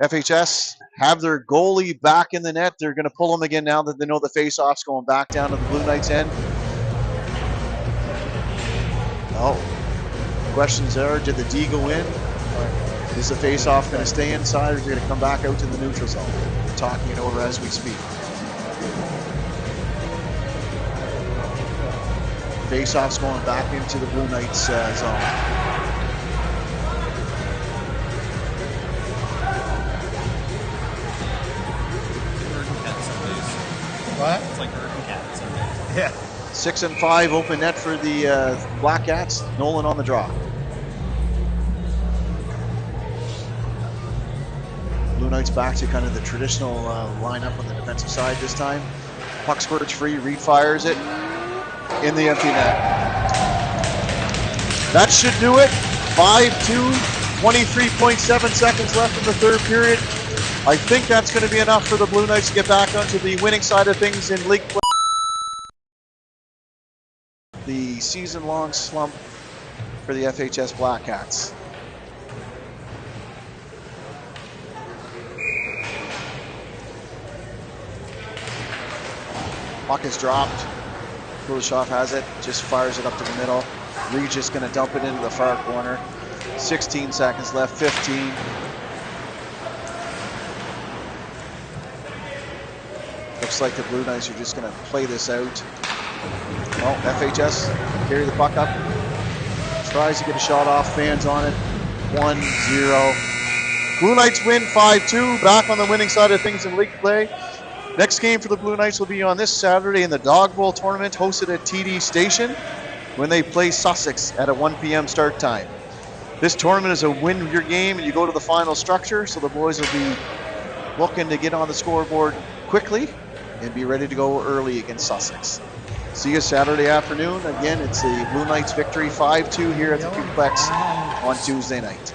FHS have their goalie back in the net. They're going to pull him again now that they know the face-off's going back down to the Blue Knights' end. Oh, questions there. Did the D go in? Is the face-off going to stay inside, or is it going to come back out to the neutral zone? We're talking it over as we speak. Face-off's going back into the Blue Knights' zone. What? It's like Urban Cat Sundays. Yeah. 6-5 open net for the Black Cats. Nolan on the draw. Blue Knights back to kind of the traditional lineup on the defensive side this time. Puck squirts free. Reed fires it in the empty net. That should do it. 5-2. 23.7 seconds left in the third period. I think that's going to be enough for the Blue Knights to get back onto the winning side of things in league play. The season-long slump for the FHS Black Cats. Puck is dropped. Kulishov has it, just fires it up to the middle. Reed's just going to dump it into the far corner. 16 seconds left, 15. Looks like the Blue Knights are just going to play this out. Well, FHS carry the puck up. Tries to get a shot off. Fans on it. 1-0. Blue Knights win 5-2. Back on the winning side of things in league play. Next game for the Blue Knights will be on this Saturday in the Dog Bowl tournament hosted at TD Station when they play Sussex at a 1 p.m. start time. This tournament is a win your game and you go to the final structure, so the boys will be looking to get on the scoreboard quickly and be ready to go early against Sussex. See you Saturday afternoon. Again, it's the Blue Knights victory 5-2 here at the Complex on Tuesday night.